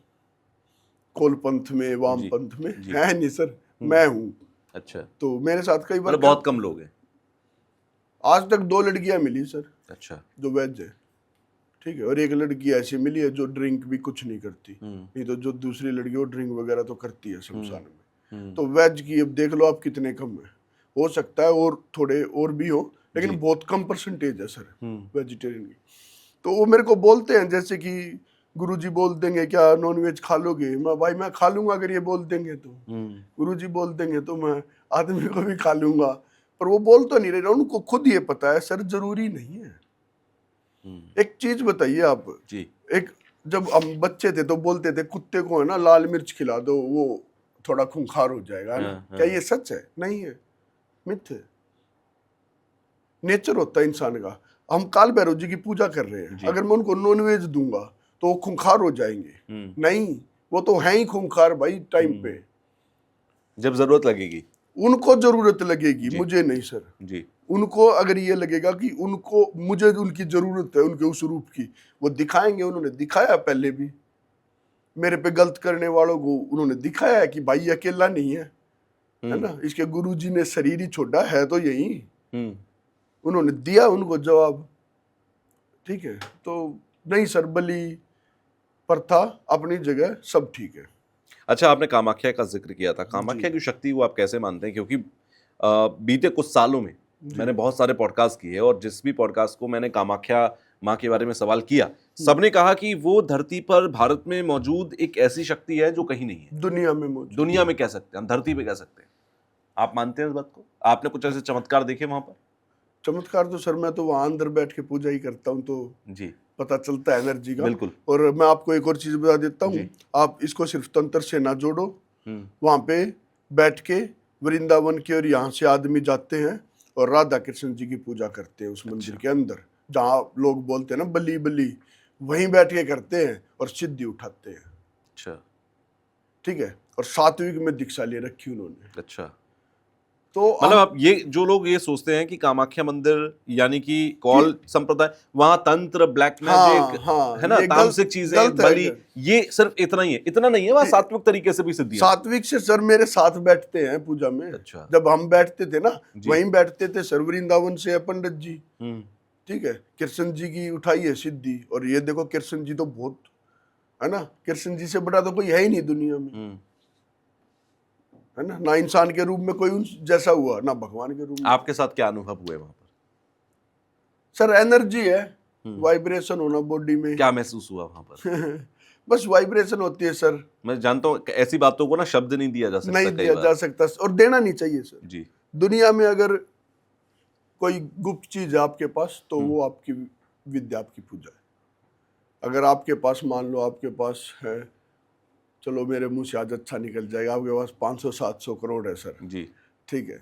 कोल पंथ में, वाम जी। पंथ में जी। है नहीं सर। मैं हूँ, अच्छा, तो मेरे साथ कई बार मतलब बहुत कम लोग हैं। आज तक 2 लड़कियां मिली सर अच्छा। जो वेज है। ठीक है, और एक लड़की ऐसी मिली है जो ड्रिंक भी कुछ नहीं करती। नहीं तो जो दूसरी लड़की वो ड्रिंक वगैरह तो करती है शमशान में। तो वेज की अब देख लो आप कितने कम है। हो सकता है और थोड़े और भी हो, लेकिन बहुत कम परसेंटेज है सर वेजिटेरियन की। तो वो मेरे को बोलते हैं, जैसे कि गुरुजी बोल देंगे क्या नॉनवेज खा लोगे? मैं, भाई मैं खा लूंगा अगर ये बोल देंगे तो। गुरुजी बोल देंगे तो मैं आदमी को भी खा लूंगा। पर वो बोल तो नहीं रहे, उनको खुद ये पता है सर जरूरी नहीं है। एक चीज बताइए आप जी। एक, जब हम बच्चे थे तो बोलते थे कुत्ते को है ना लाल मिर्च खिला दो, वो थोड़ा खूंखार हो जाएगा, है ना। क्या ये सच है? नहीं है, मिथ है। नेचर होता है इंसान का। हम काल भैरव जी की पूजा कर रहे हैं, अगर मैं उनको नॉनवेज दूंगा तो वो खूंखार हो जाएंगे? नहीं, वो तो है ही खूंखार भाई टाइम पे। जब जरूरत लगेगी उनको जरूरत लगेगी, मुझे नहीं सर। जी। उनको अगर ये लगेगा कि उनको, मुझे उनकी जरूरत है उनके उस रूप की, वो दिखाएंगे। उन्होंने दिखाया पहले भी, मेरे पे गलत करने वालों को उन्होंने दिखाया है कि भाई ये अकेला नहीं है ना, इसके गुरुजी ने शरीर ही छोड़ा है तो यही। उन्होंने दिया उनको जवाब। ठीक है, तो नहीं सर, बलि प्रथा अपनी जगह सब ठीक है। अच्छा, आपने कामाख्या का जिक्र किया था। कामाख्या की शक्ति वो आप कैसे मानते हैं? क्योंकि बीते कुछ सालों में मैंने बहुत सारे पॉडकास्ट किए और जिस भी पॉडकास्ट को मैंने कामाख्या माँ के बारे में सवाल किया, सबने कहा कि वो धरती पर भारत में मौजूद एक ऐसी शक्ति है जो कहीं नहीं है, दुनिया में मौजूद, दुनिया में कह सकते हैं, हम धरती पे कह सकते हैं। आप मानते हैं इस बात को? आपने कुछ ऐसे चमत्कार देखे वहां पर? चमत्कार तो सर मैं तो वहां अंदर बैठ के पूजा ही करता हूँ, तो जी पता चलता है एनर्जी का। बिल्कुल। और मैं आपको एक और चीज बता देता हूँ, जी। आप इसको सिर्फ तंत्र से ना जोड़ो। हम्म वहां पे बैठ के वृंदावन के और यहाँ से आदमी जाते हैं और राधा कृष्ण जी की पूजा करते हैं उस मंदिर के अंदर, जहाँ लोग बोलते हैं ना बली बली, वहीं बैठ के करते हैं और सिद्धि उठाते हैं। अच्छा ठीक है, और सात्विक में दीक्षा ले रखी उन्होंने। अच्छा। तो मतलब आप ये जो लोग ये सोचते हैं कि कामाख्या मंदिर यानी कि कौल संप्रदाय, वहां तंत्र, ब्लैक मैजिक, हाँ है ना, ये तामसिक चीजें, गलत है। बलि, ये सिर्फ इतना ही है? इतना नहीं है, वहां सात्विक तरीके से भी सिद्धियां। सात्विक से सर मेरे साथ बैठते हैं पूजा में। अच्छा। जब हम बैठते थे ना, जी। वहीं बैठते थे सर, वृंदावन से है पंडित जी। हम्म ठीक है, कृष्ण जी की उठाई है सिद्धि, और ये देखो कृष्ण जी तो बहुत, है ना, कृष्ण जी से बड़ा तो कोई है ही नहीं दुनिया में, है ना। ना इंसान के रूप में कोई उन जैसा हुआ, ना भगवान के रूप में। आपके साथ क्या अनुभव हुए वहां पर? सर एनर्जी है, वाइब्रेशन होना बॉडी में। क्या महसूस हुआ वहां पर? बस वाइब्रेशन होती है सर। मैं जानता हूँ ऐसी बातों को ना शब्द नहीं दिया जा सकता नहीं कई दिया बार। जा सकता, और देना नहीं चाहिए सर। जी दुनिया में अगर कोई गुप्त चीज है आपके पास, तो वो आपकी विद्या, आपकी पूजा है। अगर आपके पास, मान लो आपके पास है, चलो मेरे मुंह से आज अच्छा निकल जाएगा, आपके पास 500-700 करोड़ है सर। जी। ठीक है,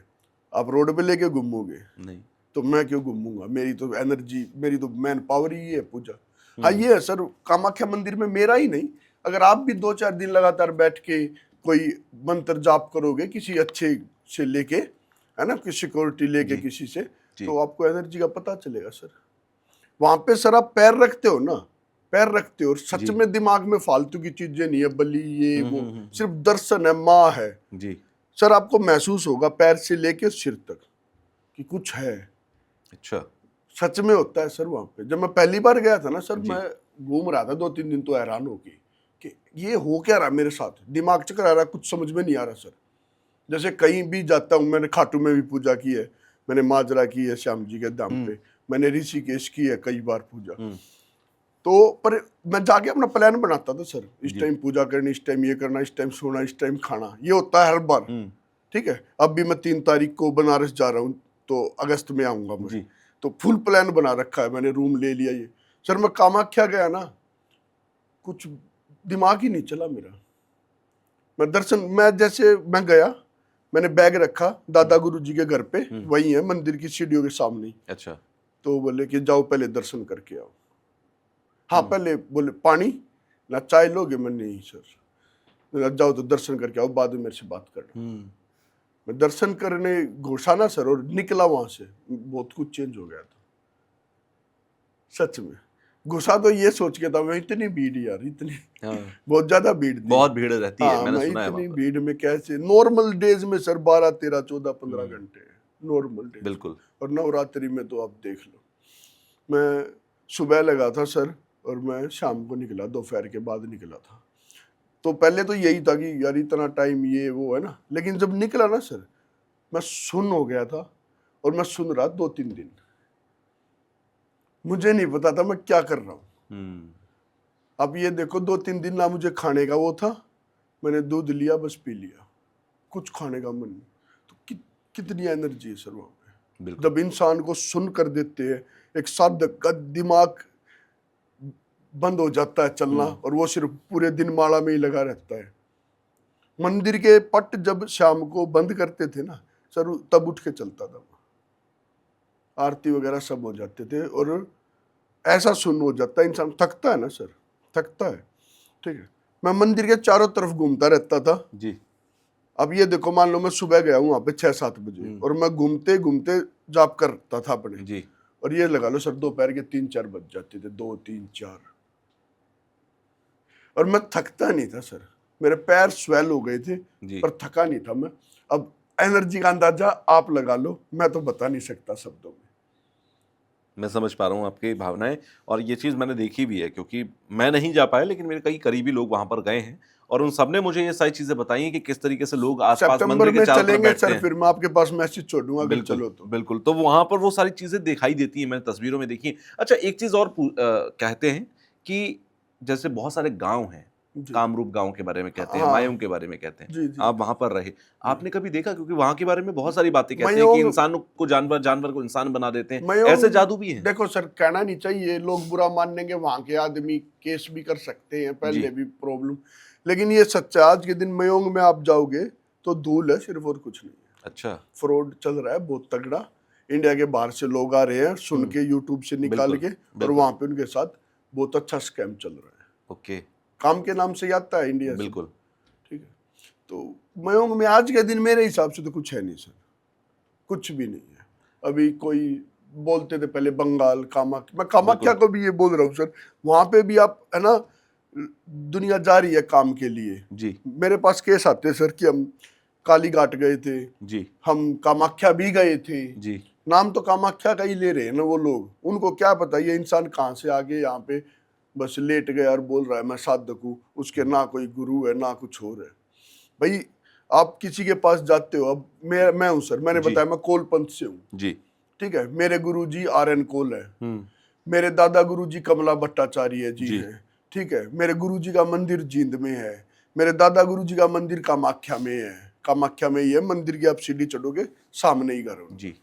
आप रोड पे लेके घूमोगे? नहीं। तो मैं क्यों घूमूंगा? मेरी तो एनर्जी, मेरी तो मैन पावर ही है पूजा। हाँ ये है सर, कामाख्या मंदिर में मेरा ही नहीं, अगर आप भी 2-4 दिन लगातार बैठ के कोई मंत्र जाप करोगे किसी अच्छे से लेके, है ना, किसी सिक्योरिटी लेके किसी से, तो आपको एनर्जी का पता चलेगा सर। वहां पे सर आप पैर रखते हो ना, पैर रखते हो, और सच में दिमाग में फालतू की चीजें नहीं है, बलि ये वो, सिर्फ दर्शन है, माँ है जी। सर। आपको महसूस होगा पैर से लेके सिर तक कि कुछ है। अच्छा। सच में होता है सर। वहां पे जब मैं पहली बार गया था ना सर, मैं घूम रहा था 2-3 दिन, तो हैरान हो गई कि ये हो क्या रहा मेरे साथ, दिमाग चक्कर आ रहा, कुछ समझ में नहीं आ रहा सर। जैसे कहीं भी जाता हूँ, मैंने खाटू में भी पूजा की है, मैंने माजरा की है श्याम जी के धाम पे, मैंने ऋषिकेश की है कई बार पूजा। तो पर मैं जाके अपना प्लान बनाता था सर, इस टाइम पूजा करनी, इस टाइम ये करना, इस टाइम सोना, इस टाइम खाना, ये होता है हर बार। ठीक है, अब भी मैं 3 तारीख को बनारस जा रहा हूँ, तो अगस्त में आऊंगा मैं, तो फुल प्लान बना रखा है मैंने, रूम ले लिया ये सर। मैं कामाख्या गया ना, कुछ दिमाग ही नहीं चला मेरा। मैं दर्शन, मैं जैसे मैं गया, मैंने बैग रखा दादा गुरु जी के घर पे, वही है मंदिर की सीढ़ियों के सामने। अच्छा। तो बोले कि जाओ पहले दर्शन करके आओ। हाँ पहले बोले पानी ना चाय लोगे? मैं नहीं सर। जाओ तो दर्शन करके आओ, बाद में मेरे से बात करना। मैं दर्शन करने घुसा ना सर, और निकला वहां से, बहुत कुछ चेंज हो गया था सच में। घुसा तो ये सोच के था मैं, इतनी भीड़ यार, इतनी बहुत ज्यादा भीड़ थी, बहुत भीड़ रहती है, मैंने मैं सुना है इतनी वहाँ पर। भीड़ में कैसे, नॉर्मल डेज में सर 12, 13, 14, 15 घंटे नॉर्मल डेज, बिल्कुल। और नवरात्रि में तो आप देख लो। मैं सुबह लगा था सर, और मैं शाम को निकला, दोपहर के बाद निकला था। तो पहले तो यही था कि यार इतना टाइम ये वो है ना, लेकिन जब निकला ना सर, मैं सुन हो गया था, और मैं सुन रहा 2-3 दिन, मुझे नहीं पता था मैं क्या कर रहा हूँ। अब ये देखो 2-3 दिन ना मुझे खाने का वो था, मैंने दूध लिया बस पी लिया, कुछ खाने का मन नहीं। तो कितनी एनर्जी है सर वहाँ पे, जब इंसान को सुन कर देते हैं, एक साधक का दिमाग बंद हो जाता है चलना, और वो सिर्फ पूरे दिन माला में ही लगा रहता है। मंदिर के पट जब शाम को बंद करते थे ना सर, तब उठ के चलता था, आरती वगैरह सब हो जाते थे, और ऐसा सुन हो जाता है, इंसान थकता है ना सर, थकता है। ठीक है, मैं मंदिर के चारों तरफ घूमता रहता था जी। अब ये देखो, मान लो मैं सुबह गया हूँ वहाँ पे 6-7 बजे, और मैं घूमते घूमते जाप करता था अपने जी। और ये लगा लो सर दोपहर के 3-4 बज जाते थे, 2-3-4, और मैं थकता नहीं था सर। मेरे पैर स्वेल हो गए थे पर थका नहीं था मैं। अब एनर्जी का अंदाजा आप लगा लो, मैं तो बता नहीं सकता शब्दों में। मैं समझ पा रहा हूँ आपकी भावनाएं, और ये चीज़ मैंने देखी भी है, क्योंकि मैं नहीं जा पाया, लेकिन मेरे कई करीबी लोग वहां पर गए हैं, और उन सबने मुझे ये सारी चीजें बताई हैं कि किस तरीके से लोग आसपास सितंबर मंदिर के में चारों तरफ चलेंगे बैठते सर, हैं। फिर मैं आपके पास मैसेज छोड़ूंगा अगर बिल्कुल चलो तो। बिल्कुल, तो वहां पर वो सारी चीजें दिखाई देती हैं, मैंने तस्वीरों में देखी हैं। अच्छा, एक चीज और कहते हैं कि जैसे बहुत सारे गांव हैं जी। कामरूप गांव के बारे में कहते हैं, हाँ। मायूंग के बारे में कहते हैं, जी जी। आप वहां पर रहे, आपने कभी देखा, क्योंकि वहां के बारे में बहुत सारी बातें कहते हैं कि मयोंग इंसान को जानवर, जानवर को इंसान बना देते हैं, ऐसे मयोंग जादू भी है? देखो सर, कहना नहीं चाहिए, लोग बुरा मानेंगे, वहां के आदमी केस भी कर सकते हैं, जी। पहले भी प्रॉब्लम, लेकिन ये सच्चा, आज के दिन मयोंग में आप जाओगे तो धूल है सिर्फ, और कुछ नहीं है। अच्छा। फ्रॉड चल रहा है बहुत तगड़ा, इंडिया के बाहर से लोग आ रहे हैं सुन के, यूट्यूब से निकाल बिल्कुल, के, और बिल्कुल। वहां पे उनके साथ बहुत अच्छा स्कैम चल रहा है। ओके। काम के नाम से ही आता है इंडिया से, बिल्कुल। ठीक है। तो मयोंग में आज के दिन मेरे हिसाब से तो कुछ है नहीं सर, कुछ भी नहीं है। अभी कोई बोलते थे पहले बंगाल कामाख्या, मैं कामाख्या को भी ये बोल रहा हूँ सर, वहां पे भी आप है ना, दुनिया जा रही है काम के लिए। जी मेरे पास केस आते हैं सर कि हम कालीघाट गए थे, जी हम कामाख्या भी गए थे, जी। नाम तो कामाख्या का ही ले रहे हैं ना वो लोग, उनको क्या पता ये इंसान कहाँ से आ गए यहाँ पे, बस लेट गया और बोल रहा है मैं साधक हूँ, उसके ना कोई गुरु है ना कुछ और है। भाई आप किसी के पास जाते हो, अब मैं हूँ सर, मैंने जी। बताया मैं कोल पंथ से हूँ, जी। ठीक है, मेरे गुरु जी RN कोल है, हम्म। मेरे दादा गुरु जी कमला भट्टाचार्य जी जी। हैं, ठीक है, मेरे गुरु जी का मंदिर जींद में है, मेरे दादा गुरु जी का मंदिर कामाख्या में है, कामाख्या में ही है मंदिर की, आप सीढ़ी चढ़ोगे सामने ही घर है। जी।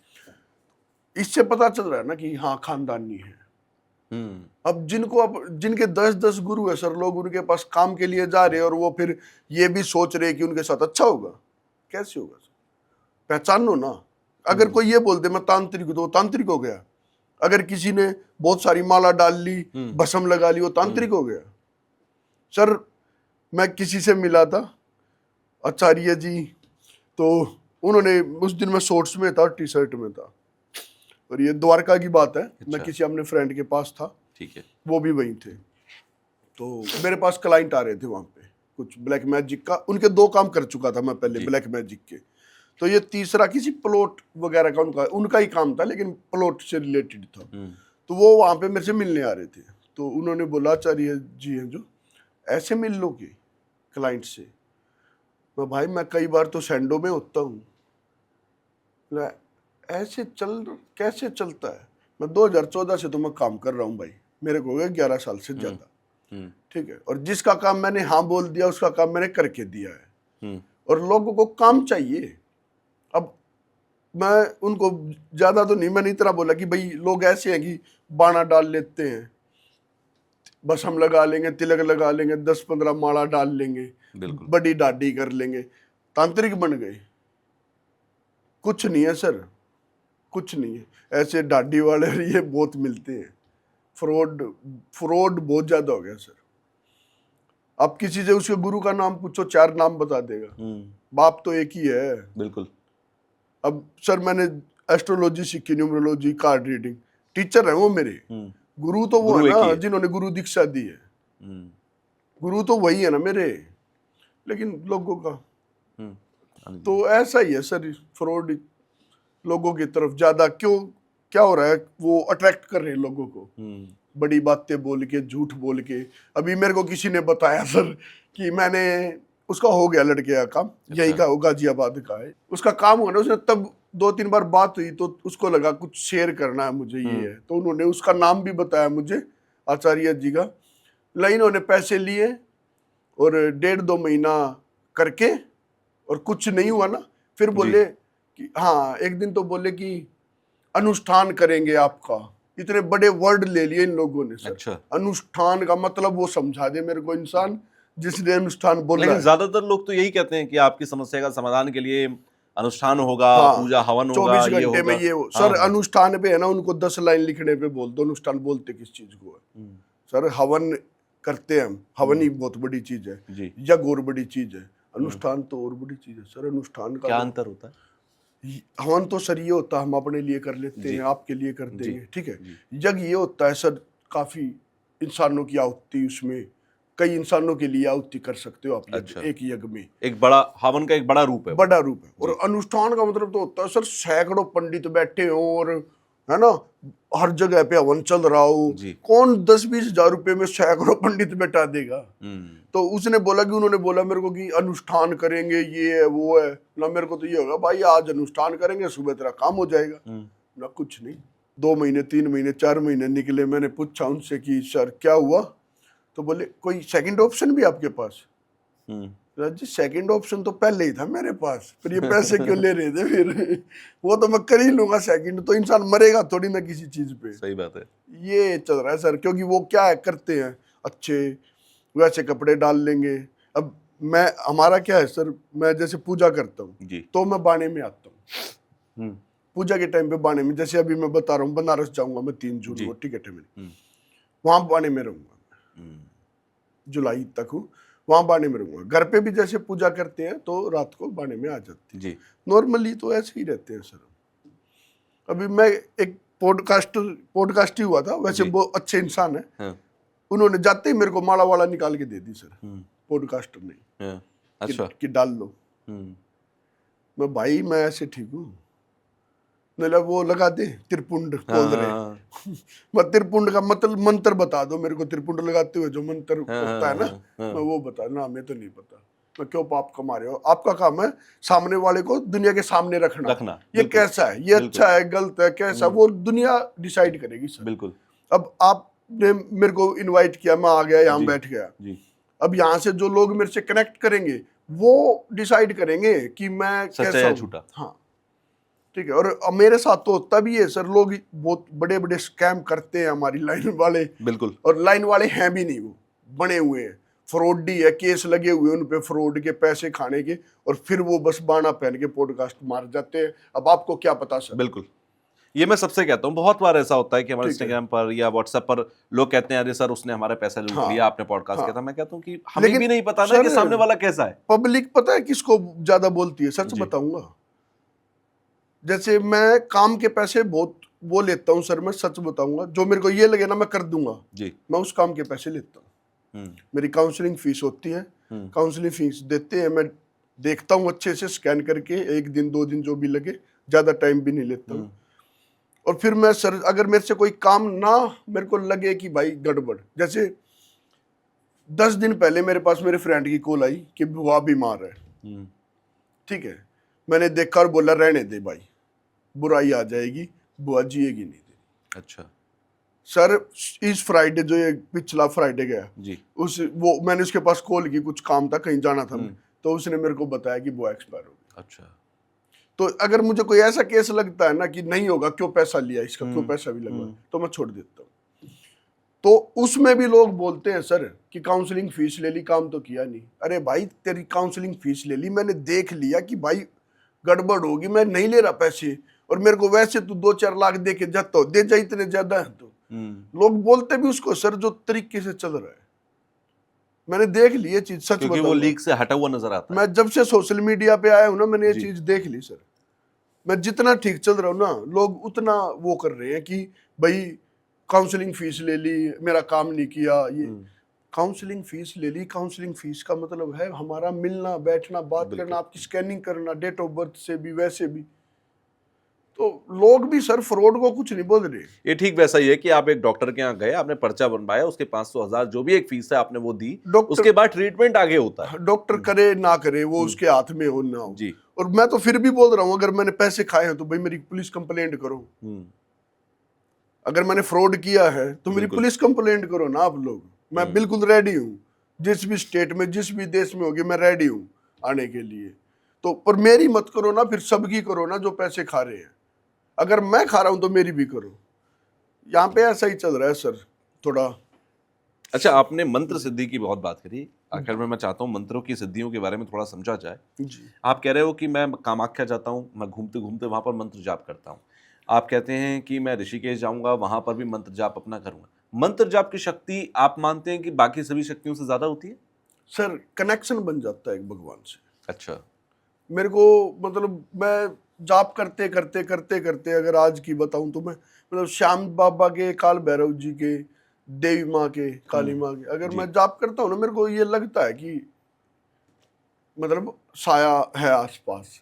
इससे पता चल रहा है ना कि हाँ खानदानी है। अब जिनके 10-10 गुरु है सर, लोग उनके पास काम के लिए जा रहे हैं और वो फिर ये भी सोच रहे कि उनके साथ अच्छा होगा, कैसे होगा सर? पहचानो ना, अगर कोई ये बोल दे मैं तांत्रिक हूं तो वो तांत्रिक हो गया, अगर किसी ने बहुत सारी माला डाल ली, भस्म लगा ली, वो तांत्रिक हो गया। सर मैं किसी से मिला था, आचार्य जी, तो उन्होंने, उस दिन मैं शॉर्ट्स में था, टी शर्ट में था, और ये द्वारका की बात है, मैं अच्छा। किसी अपने फ्रेंड के पास था, ठीक है। वो भी वहीं थे, तो मेरे पास क्लाइंट आ रहे थे वहां पे, कुछ ब्लैक मैजिक का, उनके 2 काम कर चुका था मैं पहले जी। ब्लैक मैजिक के, तो ये तीसरा किसी प्लॉट वगैरह का उनका ही काम था, लेकिन प्लॉट से रिलेटेड था। तो वो वहां पे मेरे से मिलने आ रहे थे, तो उन्होंने बोला आचार्य जी हैं जो, ऐसे मिल लोगे क्लाइंट से? मैं भाई मैं कई बार तो सैंडो में होता हूँ, ऐसे कैसे चलता है? मैं 2014 से तो मैं काम कर रहा हूँ भाई, मेरे को हो गया 11 साल से ज्यादा, ठीक है, और जिसका काम मैंने हाँ बोल दिया उसका काम मैंने करके दिया है, और लोगों को काम चाहिए। अब मैं उनको ज्यादा तो नहीं, मैंने इतना बोला कि भाई लोग ऐसे हैं कि बाणा डाल लेते हैं, बस हम लगा लेंगे, तिलक लगा लेंगे, 10-15 माला डाल लेंगे, बड़ी दाढ़ी कर लेंगे, तांत्रिक बन गए। कुछ नहीं है सर, कुछ नहीं है, ऐसे दाढ़ी वाले ये बहुत मिलते हैं, फ्रॉड बहुत ज्यादा हो गया सर। आप किसी से उसके गुरु का नाम पूछो, 4 नाम बता देगा, बाप तो एक ही है। बिल्कुल। अब सर मैंने एस्ट्रोलॉजी सीखी, न्यूमरोलॉजी, कार्ड रीडिंग, टीचर है वो मेरे, गुरु तो वो है ना जिन्होंने गुरु दीक्षा दी है, गुरु तो वही है ना मेरे, लेकिन लोगों का तो ऐसा ही है सर, फ्रॉड लोगों की तरफ ज्यादा क्यों, क्या हो रहा है, वो अट्रैक्ट कर रहे हैं लोगों को, बड़ी बातें बोल के, झूठ बोल के। अभी मेरे को किसी ने बताया सर कि मैंने, उसका हो गया लड़के का काम, यही का, गाजियाबाद का है, उसका काम हुआ ना, उसने तब 2-3 बार बात हुई तो उसको लगा कुछ शेयर करना है मुझे, ये है, तो उन्होंने उसका नाम भी बताया मुझे, आचार्य जी का। इन्होंने पैसे लिए और 1.5-2 महीना करके, और कुछ नहीं हुआ ना, फिर बोले कि हाँ, एक दिन तो बोले कि अनुष्ठान करेंगे आपका, इतने बड़े वर्ड ले लिए इन लोगों ने सर। अच्छा। अनुष्ठान का मतलब वो समझा दे मेरे को इंसान जिसने अनुष्ठान बोला। लेकिन ज्यादातर लोग तो यही कहते हैं कि आपकी समस्या का समाधान के लिए अनुष्ठान होगा, हाँ, पूजा हवन होगा, 24 ये घंटे में होगा। ये हो हाँ, सर। हाँ। अनुष्ठान पे है ना, उनको 10 लाइन लिखने पे बोल दो, अनुष्ठान बोलते किस चीज को है सर? हवन करते हैं हम, हवन ही बहुत बड़ी चीज है, यज्ञ और बड़ी चीज है, अनुष्ठान तो और बड़ी चीज है सर। अनुष्ठान का क्या अंतर होता है? हवन तो सर ये होता है हम अपने लिए कर लेते हैं, आपके लिए कर देंगे, ठीक है। यज्ञ ये होता है सर, काफी इंसानों की आहुति, उसमें कई इंसानों के लिए आहुति कर सकते हो आप। अच्छा। एक यज्ञ में एक बड़ा हवन का एक बड़ा रूप है, बड़ा रूप है। और अनुष्ठान का मतलब तो होता है सर, सैकड़ों पंडित बैठे हो और है ना, हर जगह पे हवन चल रहा हो, कौन 10-20 हजार रुपए में सैकड़ों पंडित बैठा देगा? तो उसने बोला कि, उन्होंने बोला मेरे को कि अनुष्ठान करेंगे, ये है वो है ना। मेरे को तो ये होगा भाई, आज अनुष्ठान करेंगे, सुबह तेरा काम हो जाएगा ना। कुछ नहीं, 2 महीने 3 महीने 4 महीने निकले। मैंने पूछा उनसे कि सर क्या हुआ? तो बोले कोई सेकंड ऑप्शन भी आपके पास? जी सेकंड ऑप्शन तो पहले ही था मेरे पास, फिर ये पैसे क्यों ले रहे थे फिर? वो तो मैं कर ही लूंगा सेकंड, तो इंसान मरेगा थोड़ी ना किसी चीज पे। सही बात है। ये चल रहा है सर, क्योंकि वो क्या है करते हैं अच्छे वैसे कपड़े डाल लेंगे। अब मैं हमारा क्या है सर, मैं जैसे पूजा करता हूँ जी। तो मैं बाणे में आता हूँ। पूजा के टाइम पे बाणे में, जैसे अभी मैं बता रहा हूँ बनारस जाऊंगा मैं 3 जून जी। को, टिकट है मेरी, वहां बाणे में रहूंगा, जुलाई तक हूँ वहां बाणे में रहूंगा। घर पे भी जैसे पूजा करते हैं तो रात को बाणे में आ जाते हैं जी। नॉर्मली, तो ऐसे ही रहते हैं सर। अभी मैं एक पॉडकास्ट ही हुआ था, वैसे जी। वो अच्छे इंसान है, हाँ। उन्होंने जाते ही मेरे को माला वाला निकाल के दे दी सर, पॉडकास्टर ने, हाँ। अच्छा। कि डाल लो। मैं भाई मैं ऐसे ठीक हूँ, मतलब वो लगा दे त्रिपुंड बोल रहे मैं त्रिपुंड का मतलब मंत्र बता दो मेरे को, त्रिपुंड लगाते हुए जो मंत्र होता है ना, मैं वो बता ना, हमें तो नहीं पता, मैं क्यों पाप कमा रहे हो, आपका काम है सामने वाले को दुनिया के सामने रखना। ये कैसा है, ये अच्छा है गलत है कैसा, वो दुनिया डिसाइड करेगी सर। बिल्कुल। अब आपने मेरे को इनवाइट किया, मैं आ गया यहाँ बैठ गया, अब यहाँ से जो लोग मेरे से कनेक्ट करेंगे वो डिसाइड करेंगे कि मैं कैसा हूँ। झूठा। हाँ ठीक है, और मेरे साथ तो होता भी है सर, लोग बहुत बड़े बड़े स्कैम करते हैं हमारी लाइन वाले। बिल्कुल। और लाइन वाले हैं भी नहीं, वो बने हुए हैं, फ्रॉडी है, केस लगे हुए हैं उन पे फ्रॉड के, पैसे खाने के, और फिर वो बस बाना पहन के पॉडकास्ट मार जाते हैं। अब आपको क्या पता सर। बिल्कुल, ये मैं सबसे कहता हूँ, बहुत बार ऐसा होता है कि हमारे ठीक है। इंस्टाग्राम पर या व्हाट्सएप पर लोग कहते हैं अरे सर उसने हमारे पैसे लूट हाँ, लिया, आपने पॉडकास्ट हाँ। किया था। मैं कहता हूँ कि हमें लेकिन भी नहीं पता ना सर, कि सामने वाला कैसा है। पब्लिक पता है किसको ज्यादा बोलती है, सच जी। बताऊंगा, जैसे मैं काम के पैसे बहुत वो लेता हूँ सर, मैं सच बताऊंगा, जो मेरे को ये लगे ना मैं कर दूंगा जी। मैं उस काम के पैसे लेता हूँ। मेरी काउंसलिंग फीस होती है, काउंसलिंग फीस देते हैं, मैं देखता हूँ अच्छे से स्कैन करके, 1 दिन 2 दिन जो भी लगे, ज्यादा टाइम भी नहीं लेता हूँ। और फिर मैं सर अगर मेरे से कोई काम ना मेरे को लगे कि भाई गड़बड़, जैसे 10 दिन पहले मेरे पास मेरे फ्रेंड की कॉल आई कि बुआ बीमार है, ठीक है, मैंने देखा और बोला रहने दे भाई, बुराई आ जाएगी, बुआ जिएगी नहीं तेरी। अच्छा सर इस फ्राइडे जो ये पिछला फ्राइडे गया जी, उस वो मैंने उसके पास कॉल की, कुछ काम था कहीं जाना था, तो उसने मेरे को बताया कि बुआ एक्सपायर हो गई। अच्छा। तो अगर मुझे कोई ऐसा केस लगता है ना कि नहीं होगा, क्यों पैसा लिया इसका, क्यों पैसा भी लगवा, तो मैं छोड़ देता हूँ। तो उसमें भी लोग बोलते हैं सर कि काउंसलिंग फीस ले ली, काम तो किया नहीं। अरे भाई तेरी काउंसलिंग फीस ले ली, मैंने देख लिया कि भाई गड़बड़ होगी, मैं नहीं ले रहा पैसे, और मेरे को वैसे तू 2-4 लाख दे के जाता हो, दे जा इतने ज्यादा है तो। लोग बोलते भी उसको सर जो तरीके से चल रहा है, मैंने देख ली ये चीज, सच क्योंकि वो लीक से हटा हुआ नजर आता है। मैं जब से सोशल मीडिया पे आया हूं ना, मैंने ये चीज देख ली सर। मैं जितना ठीक चल रहा हूँ ना, लोग उतना वो कर रहे हैं कि भाई काउंसलिंग फीस ले ली, मेरा काम नहीं किया। ये काउंसलिंग फीस ले ली, काउंसलिंग फीस का मतलब है हमारा मिलना बैठना, बात करना, आपकी स्कैनिंग करना, डेट ऑफ बर्थ से भी वैसे भी। तो लोग भी सर फ्रॉड को कुछ नहीं बोल रहे। ये ठीक वैसा ही है कि आप एक डॉक्टर के यहाँ गए, आपने पर्चा बनवाया, उसके 500,000 जो भी एक फीस है आपने वो दी, उसके बाद ट्रीटमेंट आगे होता है। डॉक्टर करे ना करे वो उसके हाथ में हो ना हो जी। और मैं तो फिर भी बोल रहा हूँ, अगर मैंने पैसे खाए हैं तो भाई मेरी पुलिस कंप्लेंट करो। अगर मैंने फ्रॉड किया है तो मेरी पुलिस कंप्लेंट करो ना आप लोग। मैं बिल्कुल रेडी हूँ, जिस भी स्टेट में जिस भी देश में होगी मैं रेडी हूँ आने के लिए। तो पर मेरी मत करो ना, फिर सबकी करो ना जो पैसे खा रहे हैं। अगर मैं खा रहा हूं तो मेरी भी करो। यहाँ पे ऐसा ही चल रहा है सर थोड़ा। अच्छा, आपने मंत्र सिद्धि की बहुत बात करी, आखिर में मैं चाहता हूँ मंत्रों की सिद्धियों के बारे में थोड़ा समझा जाए जी। आप कह रहे हो कि मैं कामाख्या जाता हूँ, मैं घूमते घूमते वहां पर मंत्र जाप करता हूँ। आप कहते हैं कि मैं ऋषिकेश जाऊंगा, वहां पर भी मंत्र जाप अपना करूंगा। मंत्र जाप की शक्ति आप मानते हैं कि बाकी सभी शक्तियों से ज्यादा होती है? सर कनेक्शन बन जाता है एक भगवान से। अच्छा, मेरे को मतलब मैं जाप करते करते करते करते अगर आज की बताऊं तो मैं मतलब श्याम बाबा के, काल भैरव जी के, देवी माँ के, काली माँ के, अगर मैं जाप करता हूँ ना, मेरे को ये लगता है कि मतलब साया है आसपास,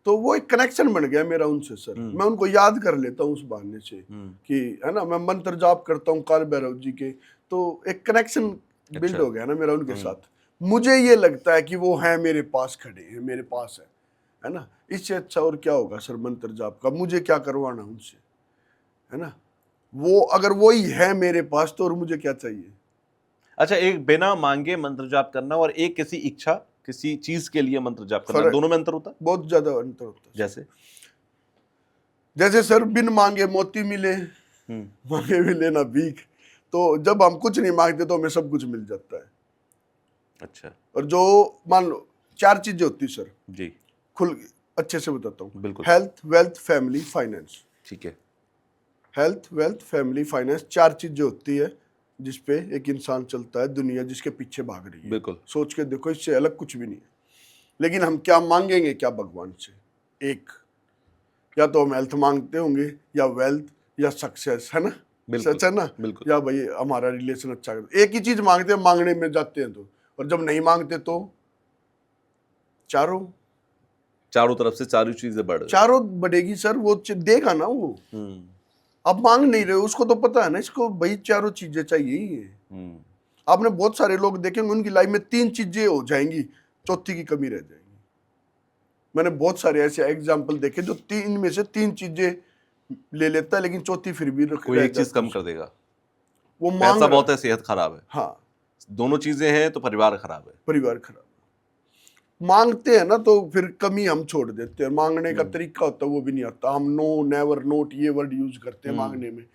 तो वो एक कनेक्शन बन गया मेरा उनसे सर। मैं उनको याद कर लेता हूँ उस बहाने से कि है ना, मैं मंत्र जाप करता हूँ काल भैरव जी के, तो एक कनेक्शन बिल्ड हो गया ना मेरा उनके साथ। मुझे ये लगता है कि वो है मेरे पास खड़े हैं, मेरे पास है ना। इससे अच्छा और क्या होगा सर मंत्र जाप का, मुझे क्या करवाना उनसे, है ना। वो अगर वही है मेरे पास तो और मुझे क्या चाहिए। अच्छा, एक बिना मांगे मंत्र जाप करना और एक किसी इच्छा, किसी चीज के लिए मंत्र जाप करना, दोनों में अंतर होता है? बहुत ज्यादा अंतर होता है। जैसे जैसे सर बिन मांगे मोती मिले, मांगे मिले ना भीख। तो जब हम कुछ नहीं मांगते तो हमें सब कुछ मिल जाता है। अच्छा और जो मान लो 4 चीजें होती सर, जी, खुल अच्छे से बताता हूँ। बिल्कुल। Health, wealth, family, finance. ठीक है। हेल्थ, वेल्थ, फैमिली, फाइनेंस, 4 चीजें होती है जिसपे एक इंसान चलता है, दुनिया जिसके पीछे भाग रही है। बिल्कुल। सोच के देखो, इससे अलग कुछ भी नहीं है। लेकिन हम क्या मांगेंगे क्या भगवान से? एक, या तो हम हेल्थ मांगते होंगे, या वेल्थ, या सक्सेस, है ना? बिल्कुल, सच है ना? बिल्कुल। या भाई हमारा रिलेशन अच्छा कर, एक ही चीज मांगते हैं, मांगने में जाते हैं तो। और जब नहीं मांगते तो चारों तरफ से चारों चीजें बढ़ रही। चारों बढ़ेगी सर, वो देगा ना वो। अब मांग नहीं रहे, उसको तो पता है ना, इसको भाई चारों चीजें चाहिए ही है। आपने बहुत सारे लोग देखेंगे उनकी लाइफ में 3 चीजें हो जाएंगी, चौथी की कमी रह जाएगी। मैंने बहुत सारे ऐसे एग्जाम्पल देखे जो 3 में से 3 चीजें ले लेता है, लेकिन चौथी फिर भी कोई रह एक चीज जाती कम है। कर देगा। वो मांग पैसा रहा बहुत है। है, सेहत खराब है। हाँ, दोनों चीजें हैं तो परिवार खराब है। परिवार खराब। मांगते हैं ना तो फिर कमी हम छोड़ देते हैं। मांगने का तरीका होता है वो भी नहीं आता। हम नो, नेवर, नोट ये वर्ड यूज करते हैं मांगने में।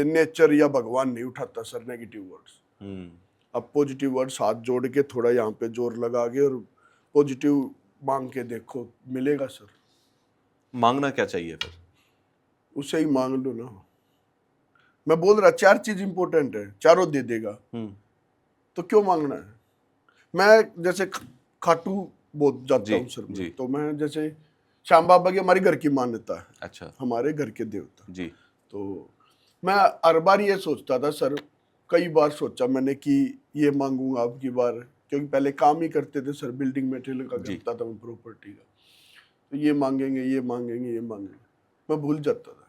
नेचर या भगवान नहीं उठाता सर नेगेटिव वर्ड्स। अब पॉजिटिव वर्ड्स हाथ जोड़ के थोड़ा यहाँ पे जोर लगा के और पॉजिटिव मांग के देखो, मिलेगा सर। मांगना क्या चाहिए फिर? उसे ही मांग लो ना। मैं बोल रहा 4 चीज इंपॉर्टेंट है, चारों दे देगा तो क्यों मांगना है? मैं जैसे खाटू बहुत जाता हूँ सर जी। में, तो मैं जैसे श्याम बाबा की हमारे घर की मान्यता है। अच्छा हमारे घर के देवता जी। तो मैं हर बार ये सोचता था सर, कई बार सोचा मैंने कि ये मांगूंगा अब की बार, क्योंकि पहले काम ही करते थे सर, बिल्डिंग मटेरियल का जी। करता था मैं, प्रॉपर्टी का। तो ये मांगेंगे, ये मांगेंगे, ये मांगेंगे, मैं भूल जाता था।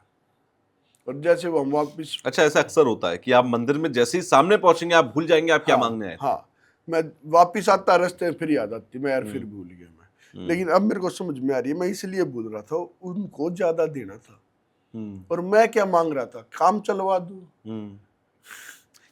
और जैसे वो हम वापिस, अच्छा, ऐसा अक्सर होता है कि आप मंदिर में जैसे ही सामने पहुंचेंगे आप भूल जाएंगे आप क्या मांगने आए थे। हाँ, मैं वापिस आता रास्ते में फिर याद आती, मैं यार फिर भूल गया मैं। लेकिन अब मेरे को समझ में आ रही है, मैं इसलिए भूल रहा था, उनको ज्यादा देना था। और मैं क्या मांग रहा था? काम चलवा दूं।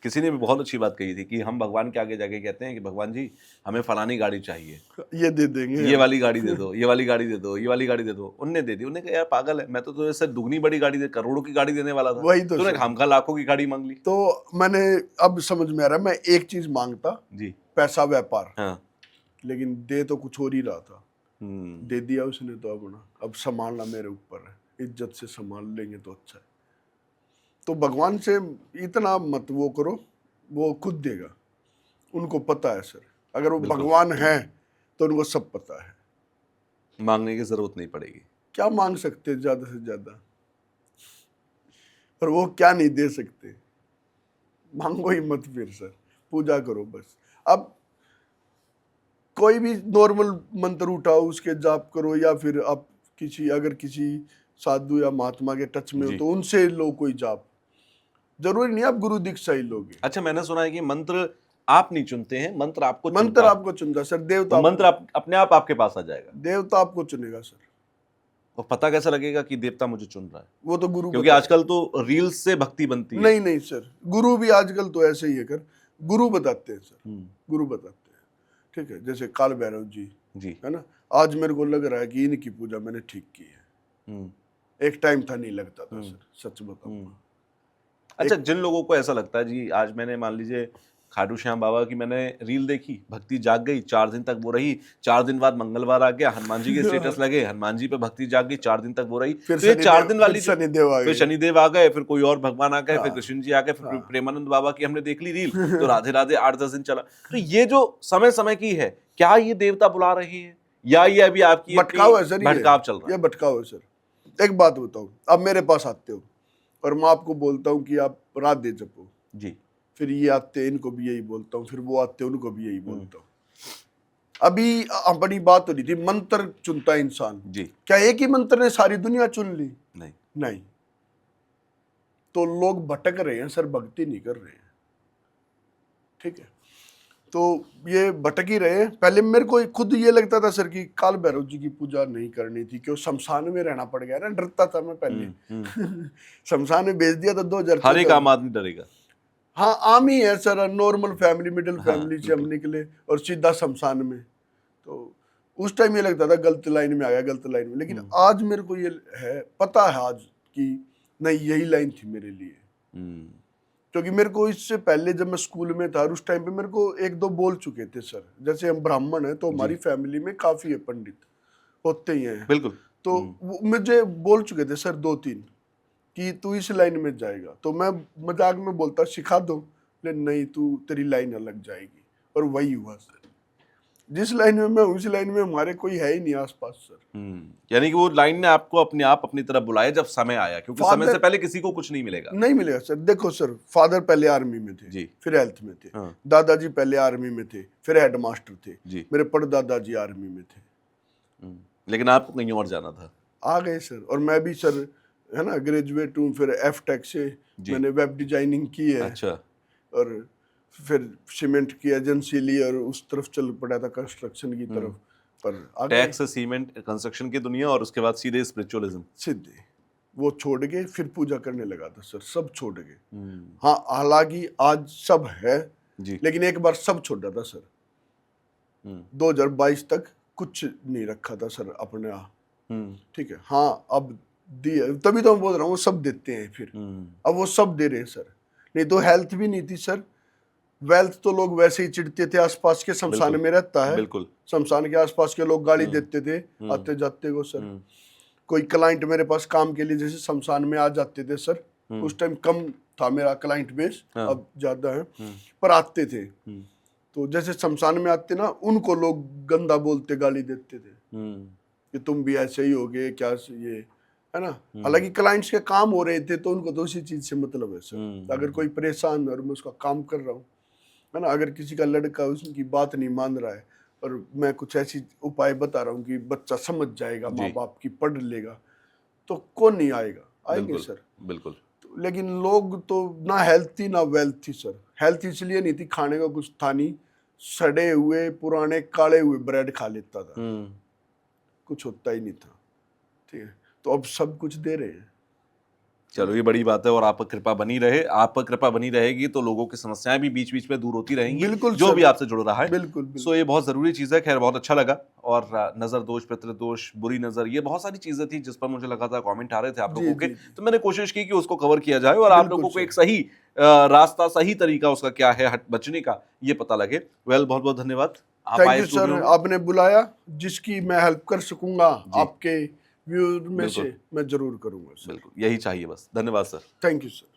किसी ने भी बहुत अच्छी बात कही थी कि हम भगवान के आगे जाके कहते हैं कि भगवान जी हमें फलानी गाड़ी चाहिए, ये दे देंगे, ये वाली गाड़ी दे दो, ये वाली गाड़ी दे दो, ये वाली गाड़ी दे दो। उनने दे दी। उन्होंने कहा यार पागल है, मैं तो तुझे से दुगनी बड़ी गाड़ी दे, करोड़ों की गाड़ी देने वाला था, वही तो तूने सर। खामखा लाखों की गाड़ी मांग ली। तो मैंने अब समझ में आ रहा है, मैं एक चीज मांगता जी। पैसा, व्यापार। हाँ। लेकिन दे तो कुछ और ही रहा था। हम्म। दे दिया उसने तो अपना, अब संभालना मेरे ऊपर है। इज्जत से संभाल लेंगे तो अच्छा है। तो भगवान से इतना मत वो करो, वो खुद देगा। उनको पता है सर, अगर वो बिल्कुल। भगवान है तो उनको सब पता है। मांगने की जरूरत नहीं पड़ेगी। क्या मांग सकते ज्यादा से ज्यादा, और वो क्या नहीं दे सकते। मांगो ही मत फिर सर, पूजा करो बस। अब कोई भी नॉर्मल मंत्र उठाओ, उसके जाप करो, या फिर आप अगर किसी साधु या महात्मा के टच में हो जी। तो उनसे लो कोई जाप। जरूरी नहीं आप गुरु दीक्षा ही लोगे। अच्छा, मैंने सुना है कि मंत्र आप नहीं चुनते हैं, मंत्र आपको मंत्र चुनता है। आपको चुनता सर, देवता तो मंत्र अपने आप आपके पास आ जाएगा। देवता आपको चुनेगा सर। और पता कैसे लगेगा कि देवता मुझे चुन रहा है? वो तो गुरु क्योंकि आजकल तो रील्स से भक्ति बनती है। नहीं नहीं सर, गुरु भी आजकल तो ऐसे ही है कर, गुरु बताते हैं सर, गुरु बताते हैं। ठीक है, जैसे काल भैरव जी है ना, आज मेरे को लग रहा है कि इनकी पूजा मैंने ठीक की है। एक टाइम था नहीं लगता था सर, सच बताऊंगा। अच्छा, जिन लोगों को ऐसा लगता है जी आज मैंने मान लीजिए खाटू श्याम बाबा की मैंने रील देखी, भक्ति जाग गई, 4 दिन तक वो रही, 4 दिन बाद मंगलवार आ गया, हनुमान जी के स्टेटस लगे, हनुमान जी पे भक्ति जाग गई, 4 दिन तक वो रही, फिर तो ये 4 दिन वाली फिर शनिदेव आ गए, फिर कोई और भगवान आ गए, फिर कृष्ण जी आ गए, फिर हाँ। प्रेमानंद बाबा की हमने देख ली रील, तो राधे राधे 8-10 दिन चला। तो ये जो समय समय की है, क्या ये देवता बुला रहे हैं या ये अभी आपकी भटकाव है सर, भटकाव चल रहा है? ये भटकाव है सर। एक बात बताओ, आप मेरे पास आते हो और मैं आपको बोलता हूँ कि आप रात दे जपो जी, फिर ये आते इनको भी यही बोलता हूँ, फिर वो आते उनको भी यही बोलता हूँ। अभी अपनी बात हो रही थी, मंत्र चुनता है इंसान जी। क्या एक ही मंत्र ने सारी दुनिया चुन ली? नहीं। नहीं। तो लोग भटक रहे हैं सर, भक्ति नहीं कर रहे हैं। ठीक है, तो ये भटक ही रहे हैं। पहले मेरे को खुद ये लगता था सर कि काल भैरव जी की पूजा नहीं करनी थी, क्यों शमशान में रहना पड़ गया ना, डरता था मैं पहले। शमशान में भेज दिया था 2014 हर एक आम आदमी डरेगा। हाँ आम ही है सर, नॉर्मल फैमिली, मिडिल हाँ, फैमिली से हम बिल्कुल। निकले और सीधा शमशान में। तो उस टाइम ये लगता था गलत लाइन में आ गया, गलत लाइन में, लेकिन आज मेरे को ये है, पता है आज कि नहीं यही लाइन थी मेरे लिए। क्योंकि मेरे को इससे पहले जब मैं स्कूल में था उस टाइम पे मेरे को एक दो बोल चुके थे सर, जैसे हम ब्राह्मण हैं तो हमारी फैमिली में काफी है पंडित, होते ही हैं, बिल्कुल। तो वो मुझे बोल चुके थे सर दो तीन कि तू इस लाइन में जाएगा, तो मैं मजाक में बोलता सिखा दो, लेकिन नहीं तू तेरी लाइन अलग जाएगी, और वही हुआ सर। जिस लाइन में मैं हूँ उस लाइन में हमारे कोई है ही नहीं आसपास सर। यानी कि वो लाइन ने आपको अपने आप अपनी तरफ बुलाया जब समय आया, क्योंकि समय से फादर पहले किसी को कुछ नहीं मिलेगा। नहीं मिलेगा सर। देखो सर, फादर पहले आर्मी में थे, जी। फिर हेल्थ में थे, हाँ। दादाजी पहले आर्मी में थे, फिर हेड मास्टर थे, जी। मेरे परदादाजी आर्मी में थे। लेकिन आपको कहीं और जाना था। आ गए सर, और मैं भी सर है ना ग्रेजुएट हूँ, फिर एफटेक से मैंने वेब डिजाइनिंग की है। अच्छा। और फिर सीमेंट की एजेंसी ली और उस तरफ चल पड़ा था, कंस्ट्रक्शन की तरफ। पर आ गए टैक्स, सीमेंट, कंस्ट्रक्शन की दुनिया, और उसके बाद सीधे स्पिरिचुअलिज्म। सीधे वो छोड़ के फिर पूजा करने लगा था सर, सब छोड़ के। हाँ हालांकि आज सब है जी। लेकिन एक बार सब छोड़ा था सर। 2022 तक कुछ नहीं रखा था सर अपने ठीक है। हाँ अब दिए, तभी तो मैं बोल रहा हूँ वो सब देते हैं फिर। अब वो सब दे रहे हैं सर, नहीं तो हेल्थ भी नहीं थी सर। वेल्थ तो लोग वैसे ही चिढ़ते थे, आसपास के शमशान में रहता है, बिल्कुल। शमशान के आसपास के लोग गाली देते थे आते जाते को सर। कोई क्लाइंट मेरे पास काम के लिए जैसे शमशान में आ जाते थे सर, उस टाइम कम था मेरा क्लाइंट बेस, अब ज्यादा है, पर आते थे। तो जैसे शमशान में आते ना, उनको लोग गंदा बोलते, गाली देते थे कि तुम भी ऐसे ही होगे क्या, ये है ना। हालांकि क्लाइंट्स के काम हो रहे थे तो उनको तो उसी चीज से मतलब है सर। अगर कोई परेशान है और मैं उसका काम कर रहा हूँ, है ना, अगर किसी का लड़का उसकी बात नहीं मान रहा है और मैं कुछ ऐसी उपाय बता रहा हूँ कि बच्चा समझ जाएगा, माँ बाप की पढ़ लेगा, तो कौन नहीं आएगा, आएंगे सर। बिल्कुल। तो लेकिन लोग तो ना हेल्थ थी ना वेल्थ थी सर। हेल्थ इसलिए नहीं थी, खाने का कुछ था नहीं, सड़े हुए पुराने काले हुए ब्रेड खा लेता था, कुछ होता ही नहीं था। ठीक है, तो अब सब कुछ दे रहे हैं। चलो ये बड़ी बात है, और आप पर कृपा बनी रहे। आप पर कृपा बनी रहेगी तो लोगों की समस्याएं भी बीच बीच में दूर होती रहेंगी, बिल्कुल जो सर, भी आपसे जुड़ रहा है। बिल्कुल, बिल्कुल। सो ये बहुत जरूरी चीज है। खैर बहुत अच्छा लगा। और नजर दोष, पितृदोष, बुरी नजर, ये बहुत सारी चीजें थी जिस पर मुझे लगा था कमेंट आ रहे थे आप लोगों के, तो मैंने कोशिश की कि उसको कवर किया जाए और आप लोगों को एक सही रास्ता, सही तरीका उसका क्या है बचने का, ये पता लगे। वेल, बहुत बहुत धन्यवाद, आप थैंक आए यू सर, स्टूडियो में। आपने बुलाया। जिसकी मैं हेल्प कर सकूंगा आपके व्यूअर में से मैं जरूर करूंगा सर। बिल्कुल, यही चाहिए बस। धन्यवाद सर। Thank you sir.